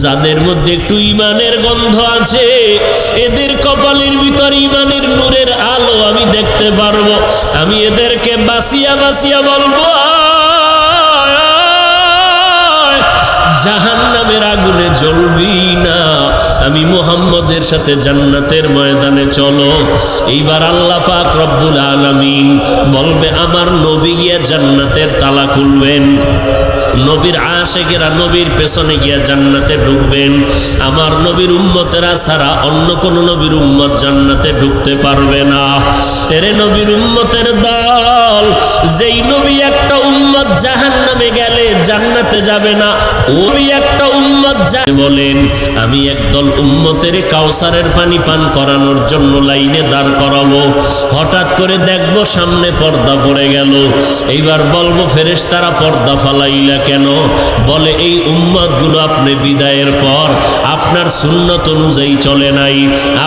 যাদের মধ্যে একটু ঈমানের গন্ধ আছে, এদের কপালের ভিতর ঈমানের নূরের আলো আমি দেখতে পারবো। আমি এদেরকে বাঁচিয়া বাঁচিয়া বলবো, জাহান্নামের আগুনে জ্বলবি না, আমি মুহাম্মদের সাথে জান্নাতের ময়দানে চলো। এইবার আল্লাহ পাক রব্বুল আলামিন বলবে, আমার নবী গিয়া জান্নাতের তালা খুলবেন। নবীর আশিকেরা নবীর পেছনে গিয়া জান্নাতে ঢুকবেন। আমার নবীর উম্মতেরা ছাড়া অন্য কোন নবীর উম্মত জান্নাতে ঢুকতে পারবে না। এরে নবীর উম্মতের দল, যেই নবী একটা উম্মত জাহান্নামে গেলে জান্নাতে যাবে না, ওই একটা উম্মত বলেন, আমি একদল উম্মতের কাউসারের পানি পান করানোর জন্য লাইনে দাঁড় করাবো। হঠাৎ করে দেখবো সামনে পর্দা পড়ে গেল। এইবার বলবো, ফেরেশতারা পর্দা ফালাইলা কেন? বলে, এই উম্মতগুলো আপনি বিদায়ের পর আপনার সুন্নত অনুযায়ী চলে নাই,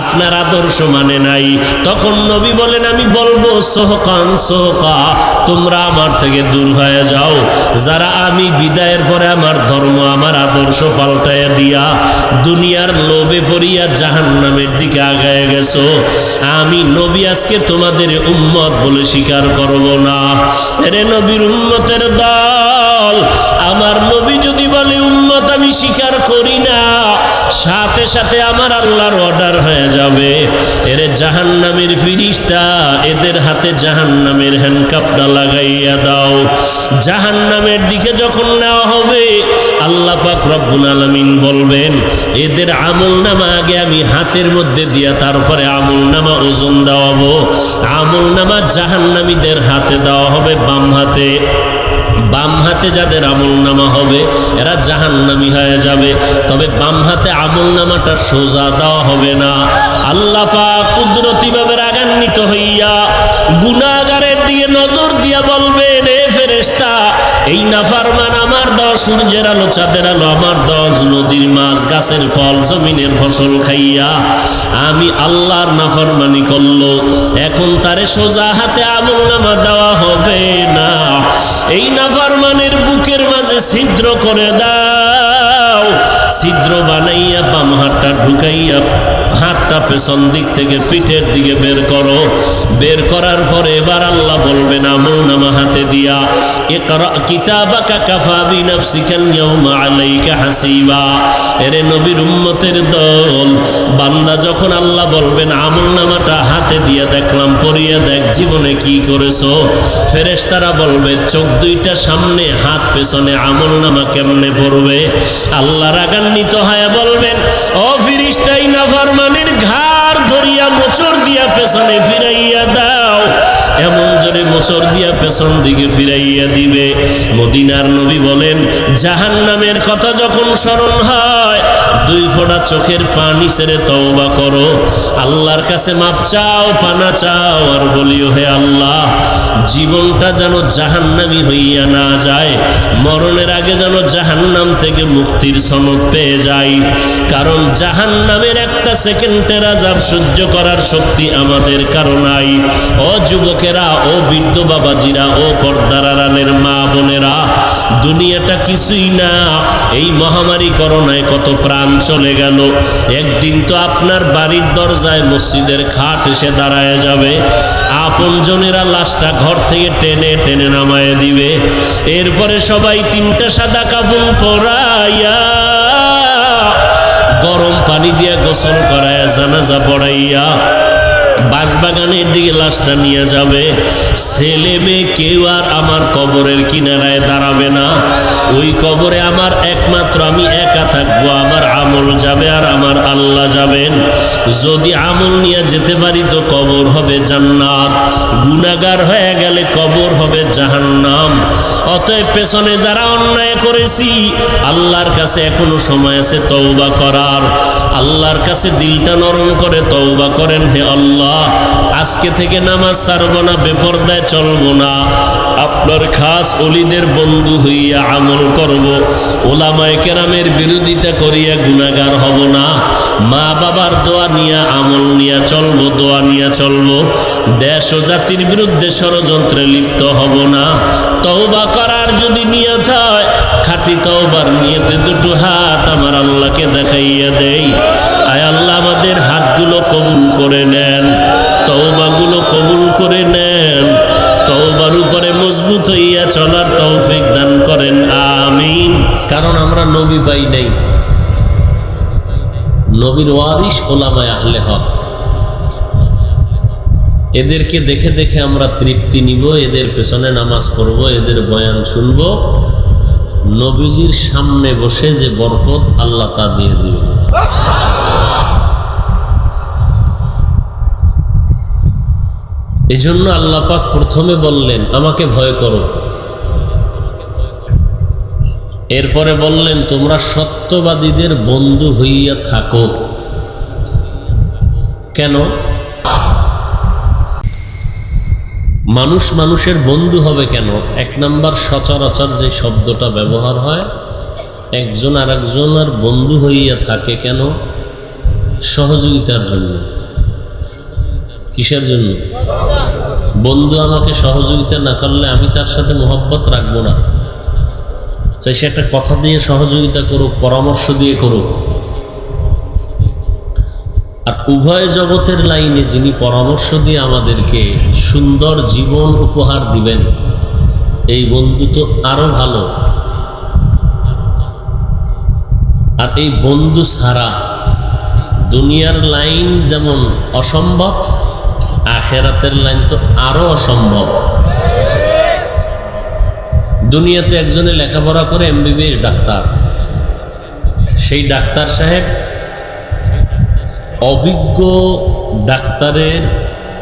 আপনার আদর্শ মানে নাই। তখন নবী বলেন, আমি বলবো, সোহকান সোহকা, তোমরা আমার থেকে দূর হয়ে যাও। যারা আমি বিদায়ের পরে আমার ধর্ম আমার আদর্শ পাল্টাইয়া দিয়া দুনিয়ার লোভে পড়িয়া জাহান্নামের দিকে আগায় গেছো, আমি নবী আজকে তোমাদের উম্মত বলে স্বীকার করব না। এরে নবীর উম্মতের দল, আমার নবী যদি বলে উম্মত আমি স্বীকার করি না, সাথে সাথে আমার আল্লাহর অর্ডার হয়ে যাবে, এরে জাহান্নামের ফিরিস্তা এদের হাতে জাহান্নামের হ্যান্ডকাপটা লাগাইয়া দাও। জাহান্নামের দিকে যখন নেওয়া হবে, আল্লাহ পাক রব্বুল আলামিন বলবেন, এদের আমলনামা আগে আমি হাতের মধ্যে দিয়া তারপরে আমলনামা ওজন দেওয়াবো। আমলনামা জাহান্নামীদের হাতে দেওয়া হবে বাম হাতে। বাম হাতে যাদের আমলনামা হবে এরা জাহান্নামী হয়ে যাবে, তবে বাম হাতে আমলনামাটা সোজা দেওয়া হবে না। আল্লাহ পাক কুদরতিভাবে রাগান্বিত হইয়া গুনাহগারের দিকে নজর দিয়া বলবেন, এ ফেরেশতা, এই নাফরমান আমার দাও সূর্যের আলো চাঁদের আলো আমার দাও নদীর মাছ গাছের ফল জমিনের ফসল খাইয়া আমি আল্লাহর নাফরমানি করলো, এখন তারে সোজা হাতে আমলনামা দেওয়া হবে না। এই নাফরমানের বুকের মাঝে ছিদ্র করে দাও, ছিদ্র বানাইয়া বাম হাতটা ঢুকাইয়া হাতটা পেছন দিক থেকে পিঠের দিকে বের করো। বের করার পরে এবার আল্লাহ বলবেন আমলনামা হাতে দিয়া, ইকরা কিতাবাকা কাফা বিনাফসিকাল ইয়াউমা আলাইকা হাসিবা। এরে নবীর উম্মতের দল, বান্দা যখন আল্লাহ বলবেন আমলনামাটা হাতে দিয়া দেখলাম, পড়িয়া দেখ জীবনে কি করেছো। ফেরেশতারা বলবে, চোখ দুইটা সামনে হাত পেছনে, আমলনামা কেমনে পড়বে? আল্লাহ রাগান্বিত হয়ে বলবেন, ও ফেরেশতাই নাফরমানের ঘাড় ধরিয়া মোচড় দিয়া পেছনে ফিরাইয়া দাও। এমন জোরে মোচড় দিয়া পেছন দিকে ফিরাইয়া দিবে। মদিনার নবী বলেন, জাহান্নামের কথা যখন স্মরণ হয়, দুই ফোঁটা চোখের পানি ছেড়ে তওবা করো, আল্লাহর কাছে মাপ চাও, পানা চাও, আর বলিও, হে আল্লাহ, জীবনটা যেন জাহান্নামী হইয়া না যায়, মরণের আগে যেন জাহান্নাম থেকে মুক্তির সনদ পেয়ে যাই। কারণ জাহান্নামের একটা সেকেন্ডের আযাব সহ্য করার শক্তি আমাদের কারো নাই। ও যুবকেরা, ও বৃদ্ধ বাবাজিরা, ও পর্দার আড়ালের মা বোনেরা, দুনিয়াটা কিছুই না। এই মহামারী করোনায় কত প্রাণ চলে গেল। একদিন তো আপনার বাড়ির দরজায় মসজিদের খাট এসে দাঁড়ায় যাবে, আপনজনেরা লাশটা ঘর থেকে টেনে টেনে নামায় দিবে। এরপরে সবাই তিনটা সাদা কাফন পরাইয়া গরম পানি দিয়ে গোসল করাইয়া জানাজা পড়াইয়া বাঁশবাগানের দিকে লাশটা নিয়ে যাবে। ছেলে মেয়ে কেউ আর আমার কবরের কিনারায় দাঁড়াবে না। ওই কবরে আমার একমাত্র আমি একা থাকবো, আমার আমল যাবে আর আমার আল্লাহ যাবেন। যদি আমল নিয়ে যেতে পারি তো কবর হবে জান্নাত, গুনাহগার হয়ে গেলে কবর হবে জাহান্নাম। অতএব পেছনে যারা অন্যায় করেছি, আল্লাহর কাছে এখনো সময় আছে তওবা করার। আল্লাহর কাছে দিলটা নরম করে তওবা করেন, হে আল্লাহ, আজকে থেকে নামাজ ছাড়ব না, বেপরদায় চলব না, আপনার খাস ওলিদের বন্ধু হইয়া আমল করব, ওলামায়ে কেরামের বিরোধিতা করিয়া গুনাহগার হব না, মা বাবার দোয়া নিয়ে, আমল নিয়ে চলবো, দোয়া নিয়ে চলবো। দেশ ও জাতির বিরুদ্ধে ষড়যন্ত্রে লিপ্ত হব না। তওবা করার যদি নিয়ত হয়, খাঁটি তওবার নিয়তে দুটো হাত আমার আল্লাহকে দেখাইয়া দেই। আয় আল্লাহ, আমাদের হাতগুলো কবুল করে নেন, তওবাগুলো কবুল করে নেন, তওবার উপরে মজবুত হইয়া চলার তৌফিক দান করেন, আমিন। কারণ আমরা নবী পাই নাই, নবীর ওয়ারিস ওলামায়ে আহলে হক। এদেরকে দেখে দেখে আমরা তৃপ্তি নিব, এদের পেছনে নামাজ পড়ব, এদের বয়ান শুনব। নবীজির সামনে বসে যে বরকত আল্লাহ তা দিয়ে দিবেন। এজন্য আল্লাহ পাক প্রথমে বললেন আমাকে ভয় করো, এরপরে বললেন তোমরা সত্যবাদীদের বন্ধু হইয়া থাকো। কেন? মানুষ মানুষের বন্ধু হবে কেন? এক নাম্বার, সচরাচর যে শব্দটা ব্যবহার হয়, একজন আর একজনের বন্ধু হইয়া থাকে কেন? সহযোগিতার জন্য। কিসের জন্য? বন্ধু আমাকে সহযোগিতা না করলে আমি তার সাথে মোহব্বত রাখবো না। চাই সে একটা কথা দিয়ে সহযোগিতা করুক, পরামর্শ দিয়ে করুক। আর উভয় জগতের লাইনে যিনি পরামর্শ দিয়ে আমাদেরকে সুন্দর জীবন উপহার দিবেন, এই বন্ধু তো আরো ভালো। আর এই বন্ধু ছাড়া দুনিয়ার লাইন যেমন অসম্ভব, আখেরাতের লাইন তো আরো অসম্ভব। দুনিয়াতে একজনে লেখাপড়া করে এমবিবিএস ডাক্তার, সেই ডাক্তার সাহেব অভিজ্ঞ ডাক্তারের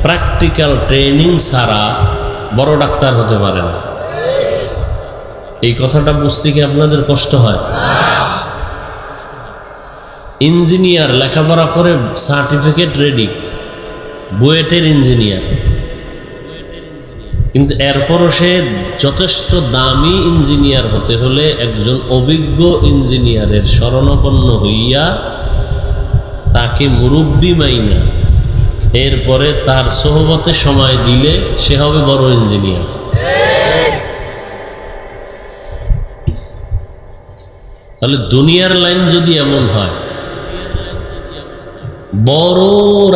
প্র্যাকটিক্যাল ট্রেনিং ছাড়া বড় ডাক্তার হতে পারে না। এই কথাটা বুঝতে কি আপনাদের কষ্ট হয়? ইঞ্জিনিয়ার লেখাপড়া করে সার্টিফিকেট রেডি, বুয়েটের ইঞ্জিনিয়ার, কিন্তু এরপরও সে যথেষ্ট দামি ইঞ্জিনিয়ার হতে হলে একজন অভিজ্ঞ ইঞ্জিনিয়ারের শরণাপন্ন হইয়া তাকে মুরব্বি মাইনা এরপরে তার সোহবতে সময় দিলে সে হবে বড় ইঞ্জিনিয়ার। তাহলে দুনিয়ার লাইন যদি এমন হয়, বড়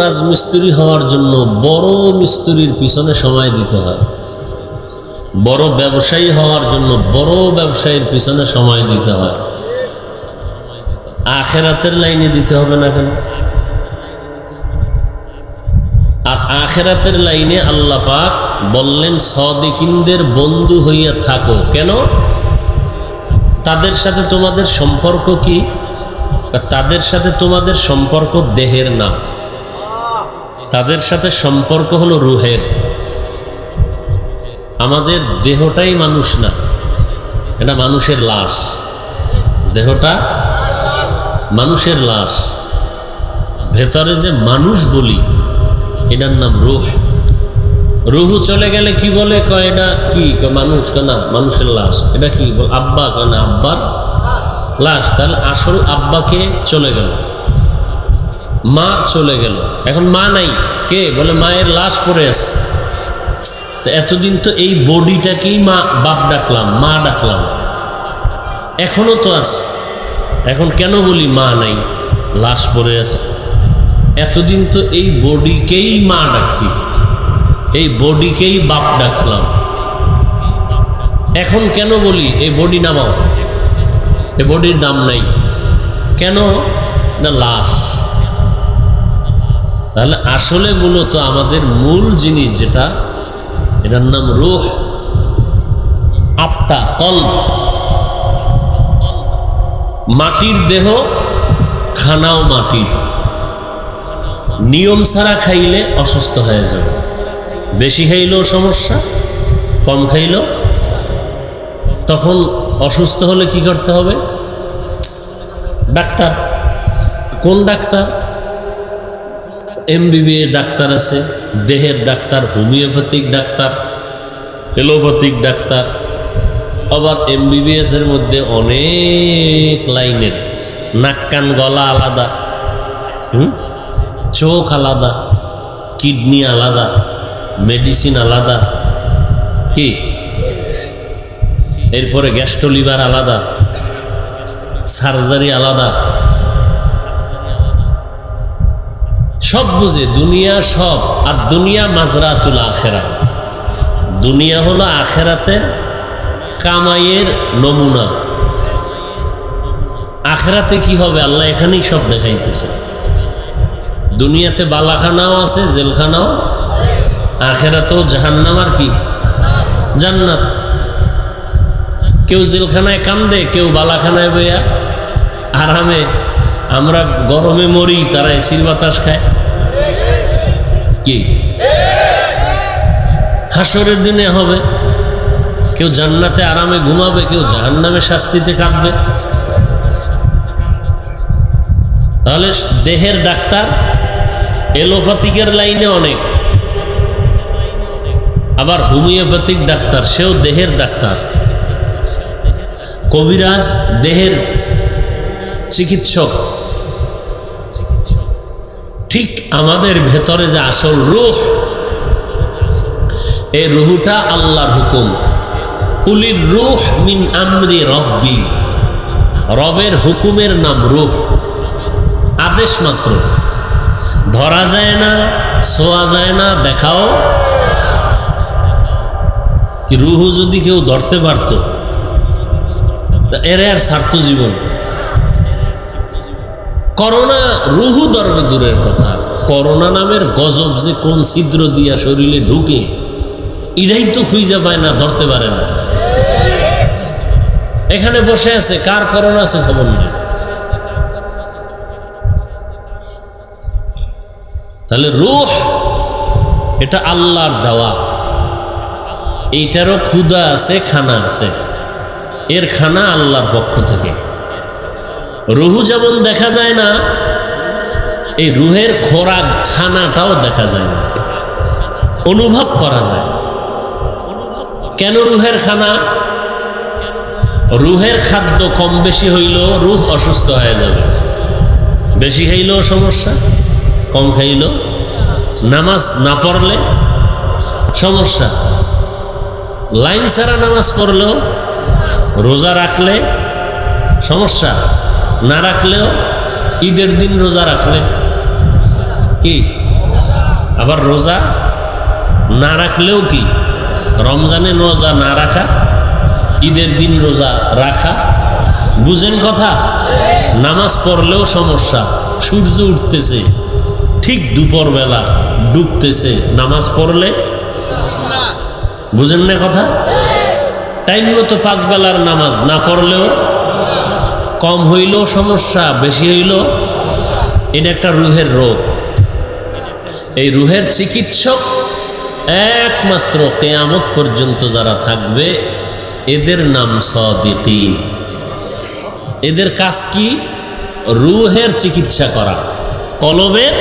রাজমিস্ত্রি হওয়ার জন্য বড় মিস্ত্রির পিছনে সময় দিতে হয়, বড় ব্যবসায়ী হওয়ার জন্য বড় ব্যবসায়ীর পিছনে সময় দিতে হয়। আখেরাতের লাইনে দিতে হবে না কেন? আর আখেরাতের লাইনে আল্লাহ পাক বললেন সাদিকিনদের বন্ধু হইয়া থাকো। কেন? তাদের সাথে তোমাদের সম্পর্ক কি? তাদের সাথে তোমাদের সম্পর্ক দেহের না, তাদের সাথে সম্পর্ক হলো রুহের। আমাদের দেহটাই মানুষ না, এটা মানুষের লাশ। দেহটা মানুষের লাশ, ভেতরে যে মানুষ বলি এটার নাম রুহ। রুহু চলে গেলে কি বলে? কয় এটা কি? মানুষ না, মানুষের লাশ। এটা কি? আব্বা কয় না, আব্বার লাশ। তাহলে আসল আব্বাকে চলে গেল, মা চলে গেল, এখন মা নাই। কে? বলে মায়ের লাশ পড়ে আছে। এতদিন তো এই বডিটাকেই মা বাপ ডাকলাম, মা ডাকলাম, এখনো তো আছে। এখন কেন বলি মা নাই, লাশ পড়ে আছে? এতদিন তো এই বডিকেই মা ডাকছি, এই বডিকেই বাপ ডাকলাম। এখন কেন বলি এই বডি নামাও, এই বডির দাম নাই? কেন না? লাশ। তাহলে আসলে মূলত আমাদের মূল জিনিস যেটা, এটার নাম রূহ, আত্মা, কলব। মাটির দেহ, খানাও মাটির। নিয়ম ছাড়া খাইলে অসুস্থ হয়ে যাবে। বেশি খাইলেও সমস্যা, কম খাইলেও। তখন অসুস্থ হলে কি করতে হবে? ডাক্তার। কোন ডাক্তার? এমবিবিএস ডাক্তার আছে, দেহের doctor, homeopathic doctor, allopathic doctor. আবার এমবিবিএস এর মধ্যে অনেক লাইনের, নাক কান গলা আলাদা। চোখ আলাদা, কিডনি আলাদা, মেডিসিন আলাদা, কি এরপরে গ্যাস্ট্রোলিভার আলাদা, সার্জারি আলাদা, সব বুঝে দুনিয়া সব। আর দুনিয়া মাজরাতুল আখেরা, দুনিয়া হলো আখেরাতের কামাইয়ের নমুনা। আখেরাতে কি হবে আল্লাহ এখানেই সব দেখাইতেছে। দুনিয়াতে বালাখানাও আছে, জেলখানাও, আখেরাতেও জাহান্নাম আর কি জান্নাত। কেউ জেলখানায় কান্দে, কেউ বালাখানায় বইয়া আরামে। আমরা গরমে মরি, তারা এসির বাতাস খায়। কি হাসরের দিনে হবে, কেউ জান্নাতে আরামে ঘুমাবে, কেউ জাহান্নামে শাস্তিতে কাঁদবে। তাহলে দেহের ডাক্তার এলোপ্যাথিকের লাইনে অনেক, আবার হোমিওপ্যাথিক ডাক্তার, সেও দেহের ডাক্তার। কবিরাজ দেহের চিকিৎসক। ঠিক আমাদের ভেতরে যে আসল রূহ, এই রুহটা আল্লাহর হুকুম। কুলির রূহ মিন আমরি রব্বি, রবের হুকুমের নাম রূহ। আদেশ মাত্র, ধরা যায় না, ছোঁয়া যায় না, দেখাও কি। রুহু যদি কেউ ধরতে পারত, এর আর ছাড়তো জীবন। করোনা রুহু ধরবে দূরের কথা, করোনা নামের গজব যে কোন ছিদ্র দিয়া শরীরে ঢুকে, এটাই তো খুঁজে পায় না, ধরতে পারে না। এখানে বসে আছে, কার করোনা আছে খবর নেই। তাহলে রূহ এটা আল্লাহর দেওয়া, এইটারও ক্ষুধা আছে, খানা আছে। এর খানা আল্লাহর পক্ষ থেকে। রুহু যেমন দেখা যায় না, এই রুহের খোরাক খানাটাও দেখা যায় না, অনুভব করা যায়। কেন রুহের খানা? রুহের খাদ্য কম বেশি হইল রুহ অসুস্থ হয়ে যাবে। বেশি খাইলেও সমস্যা, কম খাইল। নামাজ না পড়লে সমস্যা, লাইন ছাড়া নামাজ পড়লেও, রোজা রাখলে সমস্যা, না রাখলেও, ঈদের দিন রোজা রাখলে কি, আবার রোজা না রাখলেও কি, রমজানে রোজা না রাখা, ঈদের দিন রোজা রাখা। বুঝেন কথা? নামাজ পড়লেও সমস্যা, সূর্য উঠতেছে ঠিক দুপুরবেলা, ডুবতেছে, নামাজ পড়লে বুঝেন না কথা? টাইম মতো 5 বেলার নামাজ না পড়লেও, কম হইলেও সমস্যা, বেশি হইল, এটা একটা রুহের রোগ। এই রুহের চিকিৎসক একমাত্র কিয়ামত পর্যন্ত যারা থাকবে, এদের নাম সাদিকিন। এদের কাজ কি? রুহের চিকিৎসা করা। কলবের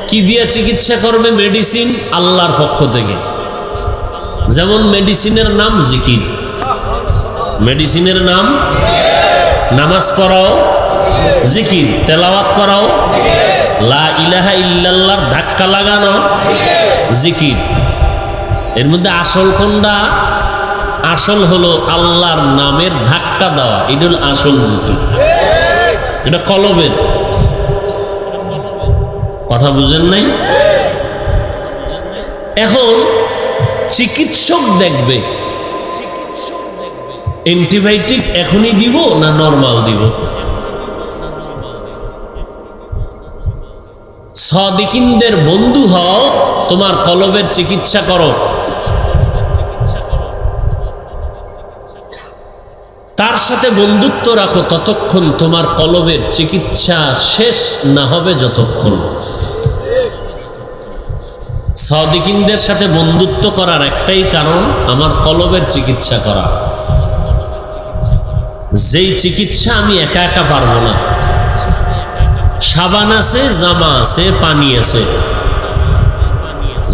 কি দিয়ে চিকিৎসা করবে? মেডিসিন আল্লাহর পক্ষ থেকে। যেমন মেডিসিনের নাম জিকির, মেডিসিনের নাম নামাজ পড়াও জিকির, তেলাওয়াত করাও, লা ইলাহা ইল্লাল্লাহর ধাক্কা লাগানো জিকির। এর মধ্যে আসল কোনটা? আসল হলো আল্লাহর নামের ধাক্কা দেওয়া, এটা হল আসল জিকির। এটা কলবের কথা, বুঝেন নাই? এখন চিকিৎসক দেখবে অ্যান্টিবায়োটিক এখনই দিব না নরমাল দিব। সাদিকিনদের বন্ধু হও, তোমার কলবের চিকিৎসা করো। তার সাথে বন্ধুত্ব রাখো ততক্ষণ তোমার কলবের চিকিৎসা শেষ না হবে যতক্ষণ। সাদিকিনদের সাথে বন্ধুত্ব করার একটাই কারণ, আমার কলবের চিকিৎসা করা। যেই চিকিৎসা আমি একা একা পারবো না। সাবান আছে, জামা আছে, পানি আছে।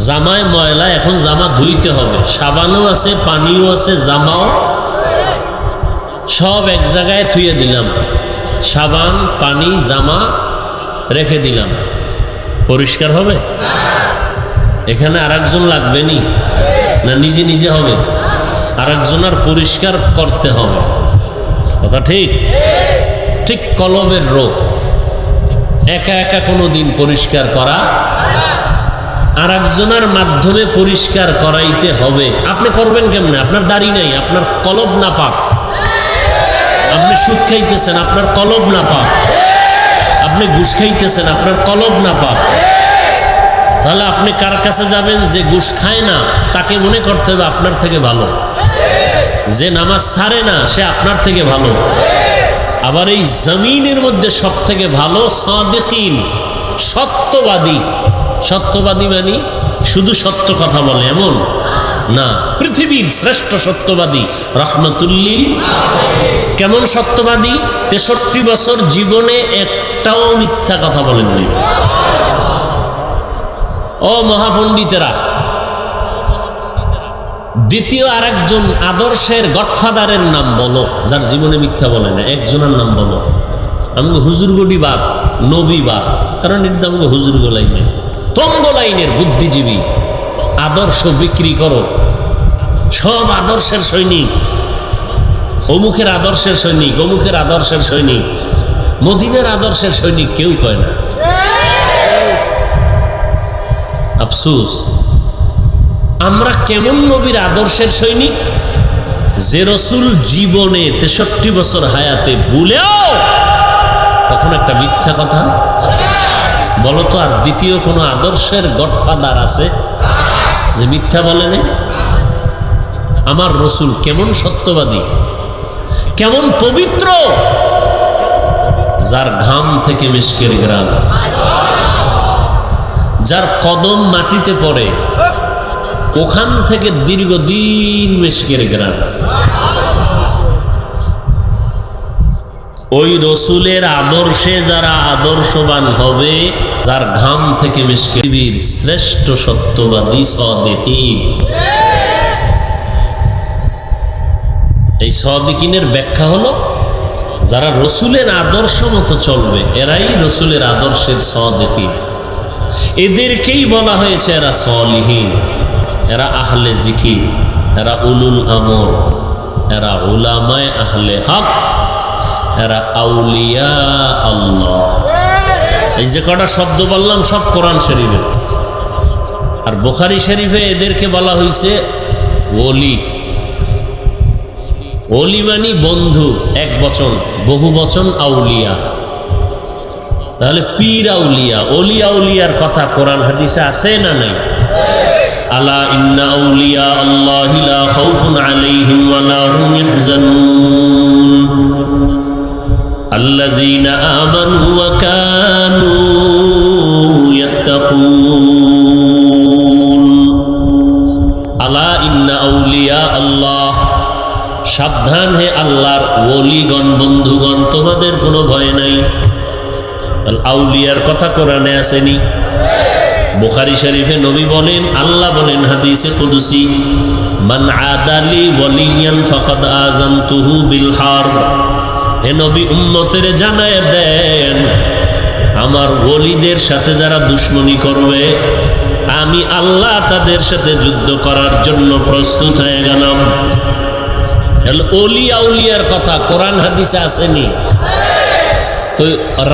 জামায় ময়লা, এখন জামা ধুইতে হবে। সাবানও আছে, পানিও আছে, জামাও সব এক জায়গায় থুয়ে দিলাম। সাবান, পানি, জামা রেখে দিলাম, পরিষ্কার হবে? এখানে আরেকজন লাগবে নি? না নিজে নিজে হবে? আরেকজন আর পরিষ্কার করতে হবে, কথা ঠিক? ঠিক কলবের রোগ, একা একা কোনো দিন পরিষ্কার করা, আর একজনের মাধ্যমে পরিষ্কার করাইতে হবে। আপনি করবেন কেমনে? আপনার দাড়ি নাই, আপনার কলব না পাক। আপনি সুদ খাইতেছেন, আপনার কলব না পাক। আপনি ঘুষ খাইতেছেন, আপনার কলব না পাক। তাহলে আপনি কার কাছে যাবেন? যে ঘুষ খায় না তাকে মনে করতে হবে আপনার থেকে ভালো, যে নামাজ ছাড়ে না সে আপনার থেকে ভালো। আবার এই জমিনের মধ্যে সব থেকে ভালো সাদিকিন, সত্যবাদী। সত্যবাদী মানে শুধু সত্য কথা বলে এমন না, পৃথিবীর শ্রেষ্ঠ সত্যবাদী রহমতুল্লিল। কেমন সত্যবাদী? 63 বছর জীবনে একটাও মিথ্যা কথা বলেননি। ও মহাপণ্ডিতেরা, দ্বিতীয় আরেকজন আদর্শের গডফাদারের নাম বলো, যার জীবনে মিথ্যা বলে না। একজনের নাম বলো। আমি হুজুরগডি বাদ, নবী বাদ, কারণ এটা আমাকে হুজুরগ লাইনের, তম্ব লাইনের বুদ্ধিজীবী। আদর্শ বিক্রি করো, সব আদর্শের সৈনিক, অমুকের আদর্শের সৈনিক, অমুকের আদর্শের সৈনিক, মদিনার আদর্শের সৈনিক কেউ কয় না। আফসোস, আমরা কেমন নবীর আদর্শের সৈনিক? যে রসুল জীবনে 63 বছর হায়াতে ভুলেও তখন একটা মিথ্যা কথা বলতো। আর দ্বিতীয় কোন আদর্শের গডফাদার আছে যে মিথ্যা বলেনি? আমার রসুল কেমন সত্যবাদী, কেমন পবিত্র, যার ঘাম থেকে মিশকের গ্রাম, যার কদম মাটিতে পড়ে ওখান থেকে দীর্ঘদিন মিশকের গ্রাম। ওই রসুলের আদর্শে যারা আদর্শবান হবে, যার ঘাম থেকে মিশকের, শ্রেষ্ঠ সত্যবাদী সাদিকিন। এই সাদিকিনের ব্যাখ্যা হলো যারা রসুলের আদর্শ মতো চলবে, এরাই রসুলের আদর্শের সাদিকিন। এদেরকেই বলা হয়েছে এরা সালিহিন, এরা আহলে জিকির, এরা উলুল আমর, এরা উলামায়ে আহলে হক, এরা আউলিয়া আল্লাহ। এই যে কটা শব্দ বললাম সব কোরআন শরীফে, আর বুখারী শরীফে এদেরকে বলা হয়েছে ওলি। ওলি মানে বন্ধু, এক বচন, বহু বচন আউলিয়া। তাহলে পীর আউলিয়া, ওলি আউলিয়ার কথা কোরআন হাদিসে আছে না নাই? আলা ইন্না আউলিয়া আল্লাহি লা খাউফুন আলাইহিম ওয়া লা হুম ইয়াহজানুন আল্লাযীনা আমানু ওয়া কানু ইয়াত্তাকুন। আলা ইন্না আউলিয়া আল্লাহ, সাবধান হে আল্লাহর ওলিগণ, বন্ধুগণ, তোমাদের কোনো ভয় নাই। আউলিয়ার কথা কোরআনে আসেনি? বুখারী শরীফে নবী বলেন, আল্লাহ বলেন হাদিসে কুদসি, মান আদালি ওয়ালিয়ান ফাকাদ আযানতুহু বিল হারব। হে নবী, উম্মতের জানায় দেন, আমার ওলিদের সাথে যারা দুশমনি করবে, আমি আল্লাহ তাদের সাথে যুদ্ধ করার জন্য প্রস্তুত হয়ে গেলাম। ওলি আউলিয়ার কথা কোরআন হাদিসে আসেনি? তো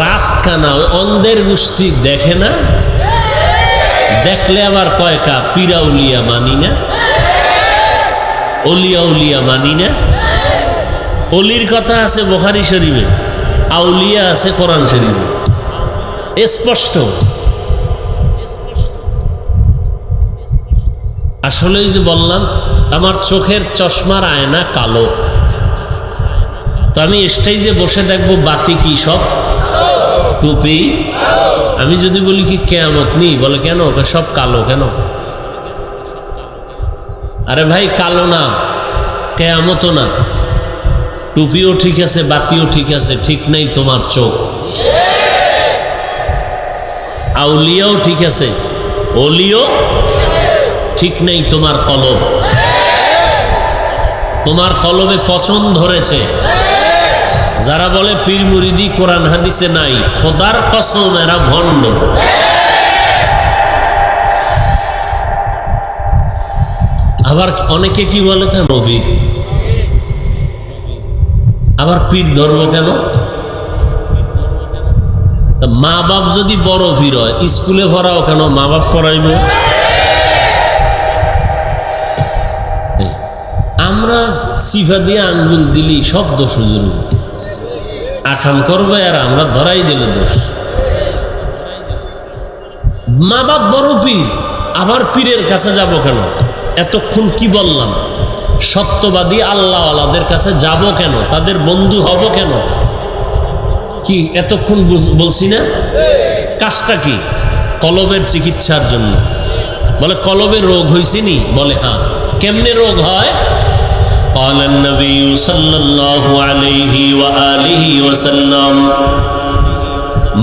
রাত কানা অন্ধের গোষ্ঠী দেখে না, দেখলে আবার কয়কা পীরাউলিয়া মানি না, ওলিয়া উলিয়া মানি না। অলির কথা আছে বুখারী শরীফে, আউলিয়া আছে কোরআন শরীফে, স্পষ্ট। আসলে যে বললাম, আমার চোখের চশমার আয়না কালো, তো আমি স্টেজে বসে দেখবো বাতি কি সব টুপি। আমি যদি বলি কি কিয়ামত নেই, বলে কেন? সব কালো কেন? আরে ভাই, কালো না, কিয়ামতও না, টুপিও ঠিক আছে, বাতিও ঠিক আছে, ঠিক নেই তোমার চোখ। আউলিয়াও ঠিক আছে, ওলিও ঠিক নেই তোমার কলব। তোমার কলবে পচন ধরেছে, যারা বলে পীর মুরিদি কোরআন হাদিসে নাই, খোদার কসম এরা ভণ্ড। আবার অনেকে কি বলে কেন পীর, আবার পীর ধর্ম কেন? তা মা বাপ যদি বড় পীর হয়, স্কুলে পড়াও কেন? মা বাপ পড়াইব। আমরা সিফা দিয়ে আঙ্গুল দিলি সব দোষ হুজুর, আকাম করবে আর আমরা ধরাই দিলে দোষ। মা বাপ বড় পীর, আবার পীরের কাছে যাব কেন? এতক্ষণ কি বললাম? সত্যবাদী আল্লাহওয়ালাদের কাছে যাব কেন? তাদের বন্ধু হব কেন? কি এতক্ষণ বলছি না? কাজটা কি? কলবের চিকিৎসার জন্য। বলে কলবের রোগ হয়েছে নি? বলে হ্যাঁ। কেমনে রোগ হয়? قال النبي صلى الله عليه وآله وسلم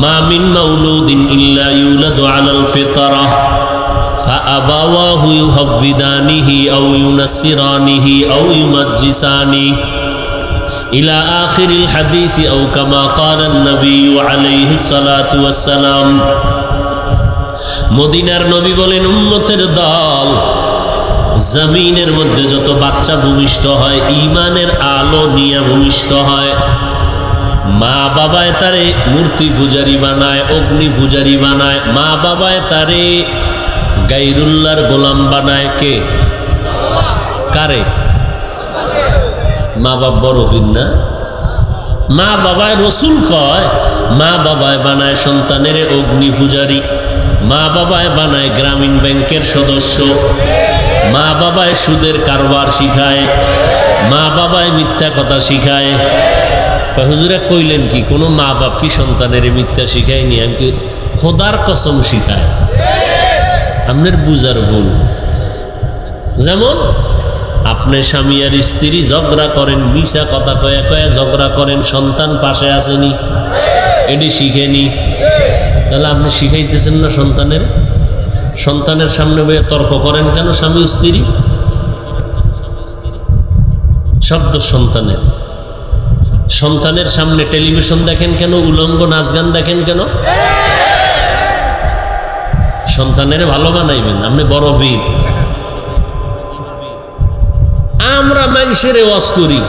ما من مولود إلا يولد على الفطرة فأبواه يهودانه أو ينصرانه أو يمجسانه إلى آخر الحديث أو كما قال النبي عليه الصلاة والسلام। মদিনার নবী বলেন, উম্মতের দল, জমিনের মধ্যে যত বাচ্চা ভূমিষ্ঠ হয় ঈমানের আলো নিয়ে ভূমিষ্ঠ হয়। মা বাবায় তারে মূর্তি পূজারি বানায়, অগ্নি পূজারি বানায়, মা বাবায় তারে গায়রুল্লাহর গোলাম বানায়। কে? কারে? মা বাপ বড় পীর না? মা বাবায় রসুল কয়, মা বাবায় বানায় সন্তানের অগ্নি পূজারি, মা বাবায় বানায় গ্রামীণ ব্যাংকের সদস্য, মা বাবায় সুদের কারবার শিখায়, মা বাবায় মিথ্যা কথা শিখায়। হুজুরা কইলেন কি কোনো মা বাপ কি সন্তানের মিথ্যা শিখায়নি? আমি খোদার কসম শিখায়। আপনার বুঝার ভুল। যেমন আপনি স্বামী আর স্ত্রী ঝগড়া করেন, মিশা কথা কয়া কয়া ঝগড়া করেন, সন্তান পাশে আসেনি, এটি শিখেনি, তাহলে আপনি শিখাইতেছেন না সন্তানের? সন্তানের সামনে বয়ে তর্ক করেন কেন স্বামী স্ত্রী? শব্দ সন্তানের। সন্তানের সামনে টেলিভিশন দেখেন কেন? উলঙ্গ নাচ গান দেখেন কেন? সন্তানের ভালো বানাইবেন, আপনি বড় বীর। আমরা মানুষের ওয়াজ করি,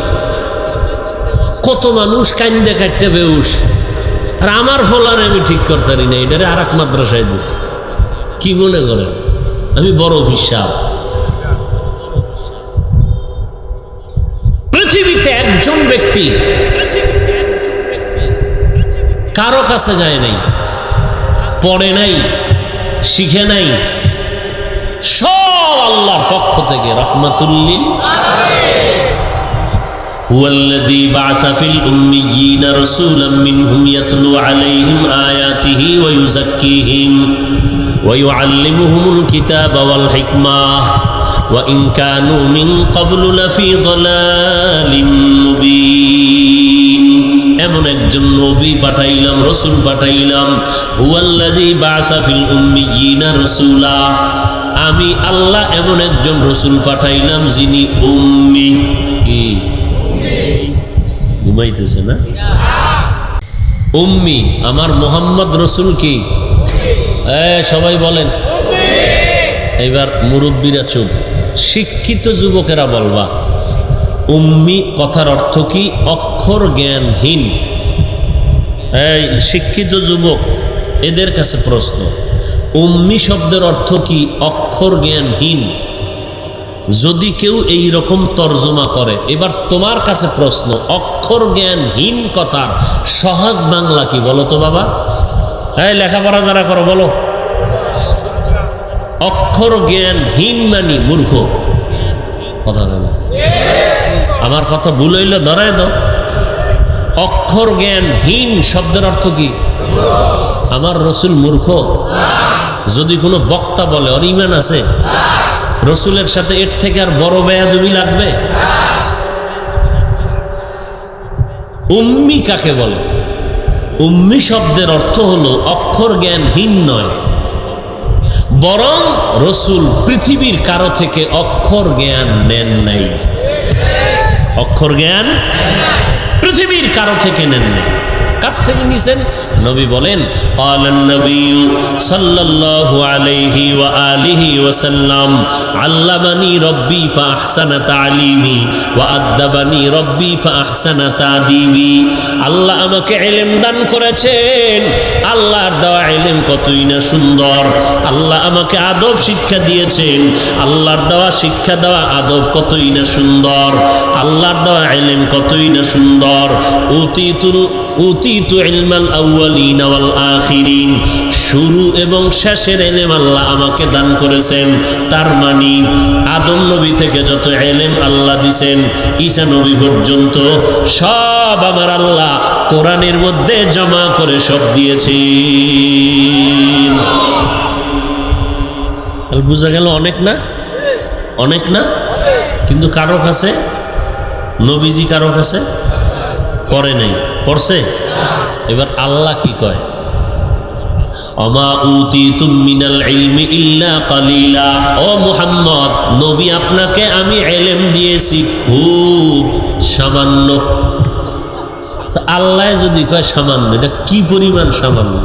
কত মানুষ কান্দে কাটতে বেউস, আর আমার ফলার আমি ঠিক করতে পারি না, এটারে আর এক মাদ্রাসায় দিচ্ছি। কি মনে করেন আমি বড় বিশ্বাস? পৃথিবীতে একজন ব্যক্তি কারো কাছে যায় নাই, পড়ে নাই, শিখে নাই, সব আল্লাহর পক্ষ থেকে রহমাতুল্লিল আলামিন। হুয়াল্লাযী বা'আসা ফিল উম্মিয়্যিনা রাসূলাম মিনহুম ইয়াতলু আলাইহিম আয়াতিহি ওয়া ইউযাক্কিহিম ওয়া ইউআল্লিমুহুমুল কিতাবা ওয়াল হিকমাহ ওয়া ইন কানু মিন ক্বাবলু লাফি যালালিম মুবিন। এমন একজন নবী পাঠাইলাম, রাসূল পাঠাইলাম। হুয়াল্লাযী বা'আসা ফিল উম্মিয়্যিনা রাসূলা, আমি আল্লাহ এমন একজন রসুল পাঠাইলাম যিনি উম্মি। কি ঘুমাইতেছে না? উম্মি আমার মোহাম্মদ রসুল কি? সবাই বলেন। এবার মুরব্বীরা চুপ, শিক্ষিত যুবকেরা বলবা উম্মি কথার অর্থ কি? অক্ষর জ্ঞানহীন। এই শিক্ষিত যুবক, এদের কাছে প্রশ্ন, উম্মি শব্দের অর্থ কি? অক্ষর জ্ঞানহীন। যদি কেউ এই রকম তর্জমা করে, এবার তোমার কাছে প্রশ্ন, অক্ষর জ্ঞানহীন কথার সহজ বাংলা কি বলো তো বাবা? এই লেখাপড়া যারা করো বলো। অক্ষর জ্ঞানহীন মানে মূর্খ। কথা বলো, আমার কথা ভুল হইলে ধরায় দাও। অক্ষর জ্ঞানহীন শব্দের অর্থ কি? আমার রসুল মূর্খ? যদি কোনো বক্তা বলে ওর ঈমান আছে? রসুলের সাথে এর থেকে আর বড় বেয়াদবি লাগবে? উম্মি কাকে বলে? উম্মি শব্দের অর্থ হলো অক্ষর জ্ঞানহীন নয়, বরং রসুল পৃথিবীর কারো থেকে অক্ষর জ্ঞান নেন নাই। অক্ষর জ্ঞান পৃথিবীর কারো থেকে নেননি। কার থেকে নিছেন? নবী বলেন, ক্বালান নবী সাল্লাল্লাহু আলাইহি ওয়া আলিহি ওয়া সাল্লাম, আল্লামানি রব্বি ফাআহসানা তা'লিমি ওয়া আদ্দাবানি রব্বি ফাআহসানা তা'দীবি। আল্লাহ আমাকে ইলম দান করেছেন, আল্লাহর দেওয়া ইলম কতই না সুন্দর। আল্লাহ আমাকে আদব শিক্ষা দিয়েছেন, আল্লাহর দেওয়া শিক্ষা দেওয়া আদব কতই না সুন্দর। আল্লাহর দেওয়া ইলম কতই না সুন্দর। উতিতু ইলমাল আউয়ালিন ওয়াল আখিরিন, শুরু এবং শেষের ইলম আল্লাহ আমাকে দান করেছেন। তার মানে আদম নবী থেকে যত ইলম আল্লাহ দিয়েছেন ঈসা নবী পর্যন্ত সব আমার আল্লাহ কোরআনের মধ্যে জমা করে সব দিয়েছেন। বুঝা গেল? অনেক না? অনেক না? কিন্তু কারো কাছে নবীজি কারো কাছে পড়ে নাই, পড়ছে? এবার আল্লাহ কি কয়? অমা উতিতুম মিনাল ইলমি ইল্লা কালিলা। ও মুহাম্মদ নবী, আপনাকে আমি ইলম দিয়েছি খুব সামান্য। আল্লাহ যদি কয় সামান্য, এটা কি পরিমাণ সামান্য,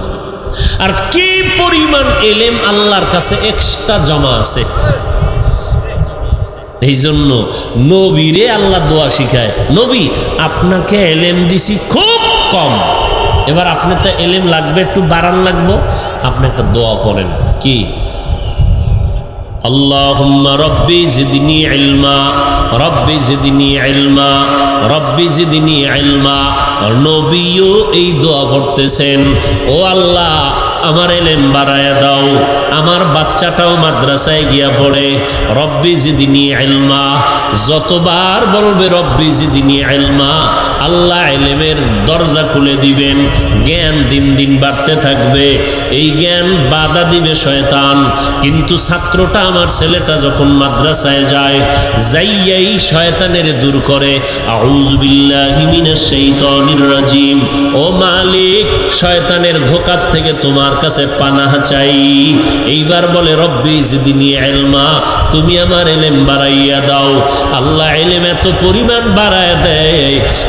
আর কি পরিমাণ ইলম আল্লাহর কাছে এক্সট্রা জমা আছে। এই জন্য নবীরে আল্লাহ দোয়া শিখায়, নবী আপনাকে ইলম দিছি খুব কম, এবার আপনি তো ইলম লাগবে, একটু বাড়ান লাগবো, আপনি একটা দোয়া পড়েন। কি? আল্লাহুম্মা রব্বি জিদনি ইলমা, রব্বি জিদনি ইলমা, রব্বি জিদনি ইলমা। নবীও এই দোয়া পড়তেছেন, ও আল্লাহ আমার ইলম বাড়ায়া দাও, আমার বাচ্চাটাও মাদ্রাসায় গিয়া পড়ে রব্বি জিদনি ইলমা। যতবার বলবে রব্বি জিদনি ইলমা, আল্লাহ ইলমের দরজা খুলে দিবেন, জ্ঞান দিন দিন বাড়তে থাকবে। এই জ্ঞান বাধা দিবে শয়তান, কিন্তু ছাত্রটা আমার ছেলেটা যখন মাদ্রাসায় যায়, যাইয়াই শয়তানের দূর করে। আউযু বিল্লাহি মিনাশ শাইতানির রাজিম। ও মালিক, শয়তানের ধোঁকার থেকে তোমার কাছে পানাহ চাই। এইবার বলে রব্বি জিদনি ইলমা, তুমি আমার ইলম বাড়াইয়া দাও। আল্লাহ ইলম এত পরিমাণ বাড়ায় দেয়,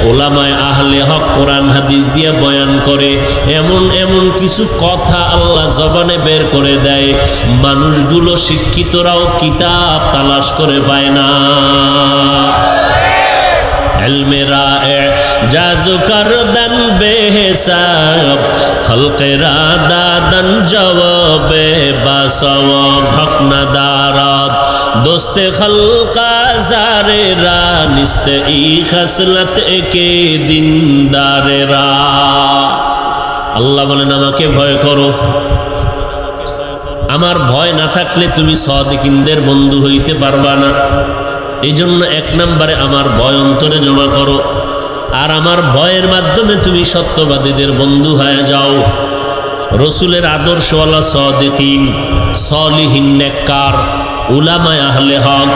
ওলামায়ে আহলে হক কোরআন হাদিস দিয়ে বয়ান করে, এমন এমন কিছু কথা আল্লাহ জবানে বের করে দেয়, মানুষগুলো শিক্ষিতরাও কিতাব তালাশ করে পায় না। ইলমেরা জাজু করদান বেহিসাব, খলকেরা দাদান জবাবে বাসওয়াব, হক না দারাত দোস্তে খলকা জারেরা, নিস্তে ই খসলত একে দিনদারেরা। আল্লাহ বলেন আমাকে ভয় করো, আমার ভয় না থাকলে তুমি সাদিকিনদের বন্ধু হইতে পারবা না। এই জন্য এক নম্বরে আমার ভয় অন্তরে জমা করো, আর আমার ভয়ের মাধ্যমে তুমি সত্যবাদীদের বন্ধু হয়ে যাও। রসুলের আদর্শওয়ালা সাদিকিন, সলিহিন, নেককার, উলামায়ে আহলে হক,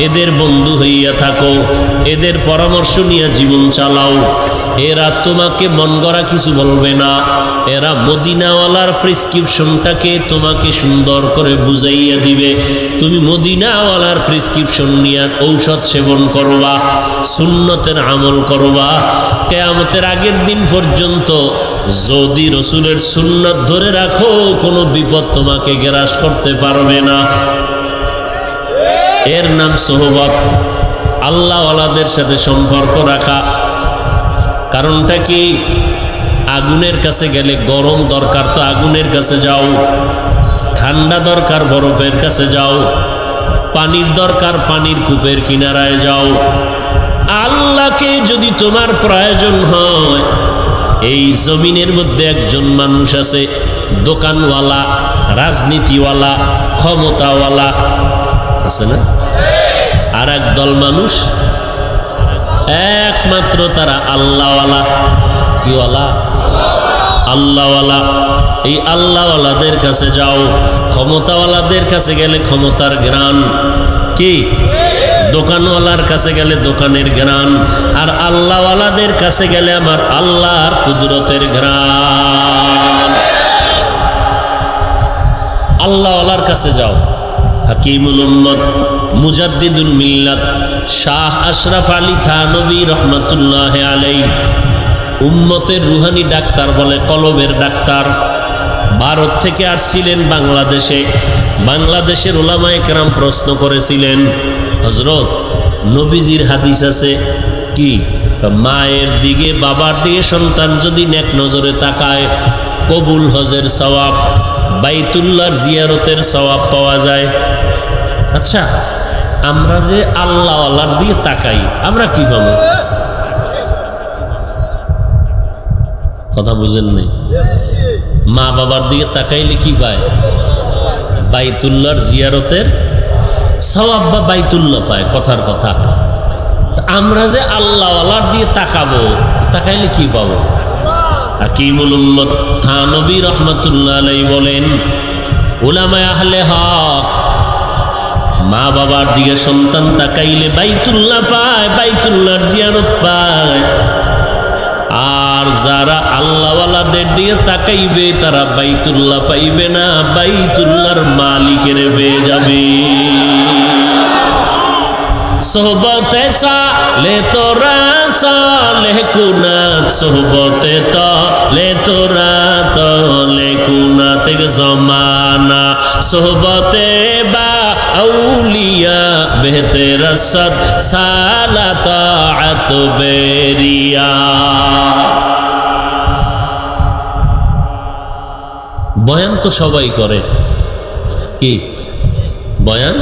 এদের বন্ধু হইয়া থাকো, এদের পরামর্শ নিয়ে জীবন চালাও। এরা তোমাকে মন গড়া কিছু বলবে না, এরা মদিনাওয়ালার প্রেসক্রিপশনটাকে তোমাকে সুন্দর করে বুঝাইয়া দিবে। তুমি মদিনাওয়ালার প্রেসক্রিপশন নিয়ে ঔষধ সেবন করবা, সুন্নতের আমল করবা। কিয়ামতের আগের দিন পর্যন্ত যদি রসুলের সুন্নত ধরে রাখো, কোনো বিপদ তোমাকে গ্রাস করতে পারবে না। এর নাম সোহবত, আল্লাহওয়ালাদের সাথে সম্পর্ক রাখা। কারণটা কি? আগুনের কাছে গেলে গরম দরকার তো আগুনের কাছে যাও, ঠান্ডা দরকার বরফের কাছে যাও, পানির দরকার পানির কূপের কিনারায় যাও। আল্লাহকে যদি তোমার প্রয়োজন হয়, এই জমিনের মধ্যে একজন মানুষ আছে দোকানওয়ালা, রাজনীতিওয়ালা, ক্ষমতাওয়ালা আছে না? আর এক দল মানুষ একমাত্র তারা আল্লাহওয়ালা। কিওয়ালা? আল্লাহওয়ালা। এই আল্লাহওয়ালাদের কাছে যাও। ক্ষমতাওয়ালাদের কাছে গেলে ক্ষমতার ঘ্রাণ, কি? দোকানওয়ালার কাছে গেলে দোকানের ঘ্রাণ, আর আল্লাহওয়ালাদের কাছে গেলে আমার আল্লাহর কুদরতের ঘ্রাণ। আল্লাহওয়ালার কাছে যাও। হাকিমুল উম্মত, মুজাদ্দিদুল মিল্লাত, শাহ আশরাফ আলী থানভী রহমাতুল্লাহ আলাইহি, উম্মতের রুহানি ডাক্তার বলে, কলবের ডাক্তার। ভারত থেকে আসছিলেন বাংলাদেশে। বাংলাদেশের উলামায়ে কেরাম প্রশ্ন করেছিলেন, হযরত নবীজির হাদিস আছে কি, মায়ের দিকে বাবার দিকে সন্তান যদি নেক নজরে তাকায় কবুল হজের সওয়াব, বাইতুল্লাহর জিয়ারতের সওয়াব পাওয়া যায়। আচ্ছা, আমরা যে আল্লাহ আল্লাহর দিকে তাকাই, আমরা কি পাবো? কথা বুঝেন নাই? মা বাবার দিকে তাকাইলে কি পায়? বাইতুল্লাহর জিয়ারতের সওয়াব বা বাইতুল্লাহ পায়, কথার কথা। আমরা যে আল্লাহ আল্লাহর দিকে তাকাবো, তাকাইলে কি পাবো? হাকিমুল উম্মত থানভী রহমাতুল্লাহ আলাইহি বলেন, উলামায়ে আহলে হক মা বাবার দিকে সন্তান তাকাইলে বাইতুল্লাহ পায়, বাইতুল্লাহর জিয়ারত পায়। আর যারা আল্লাহওয়ালাদের দিকে তাকাইবে তারা বাইতুল্লাহ পাইবে না, বাইতুল্লাহর মালিকের পেয়ে যাবে। সোহবতে সালে তোরা সালেহ কুনাত, সোহবতে তলে তোরা তলে কুনাত জমানা, সোহবতে বা আউলিয়া বেহতে রসদ সালাত বেরিয়া। বয়ান তো সবাই করে, কি বয়ান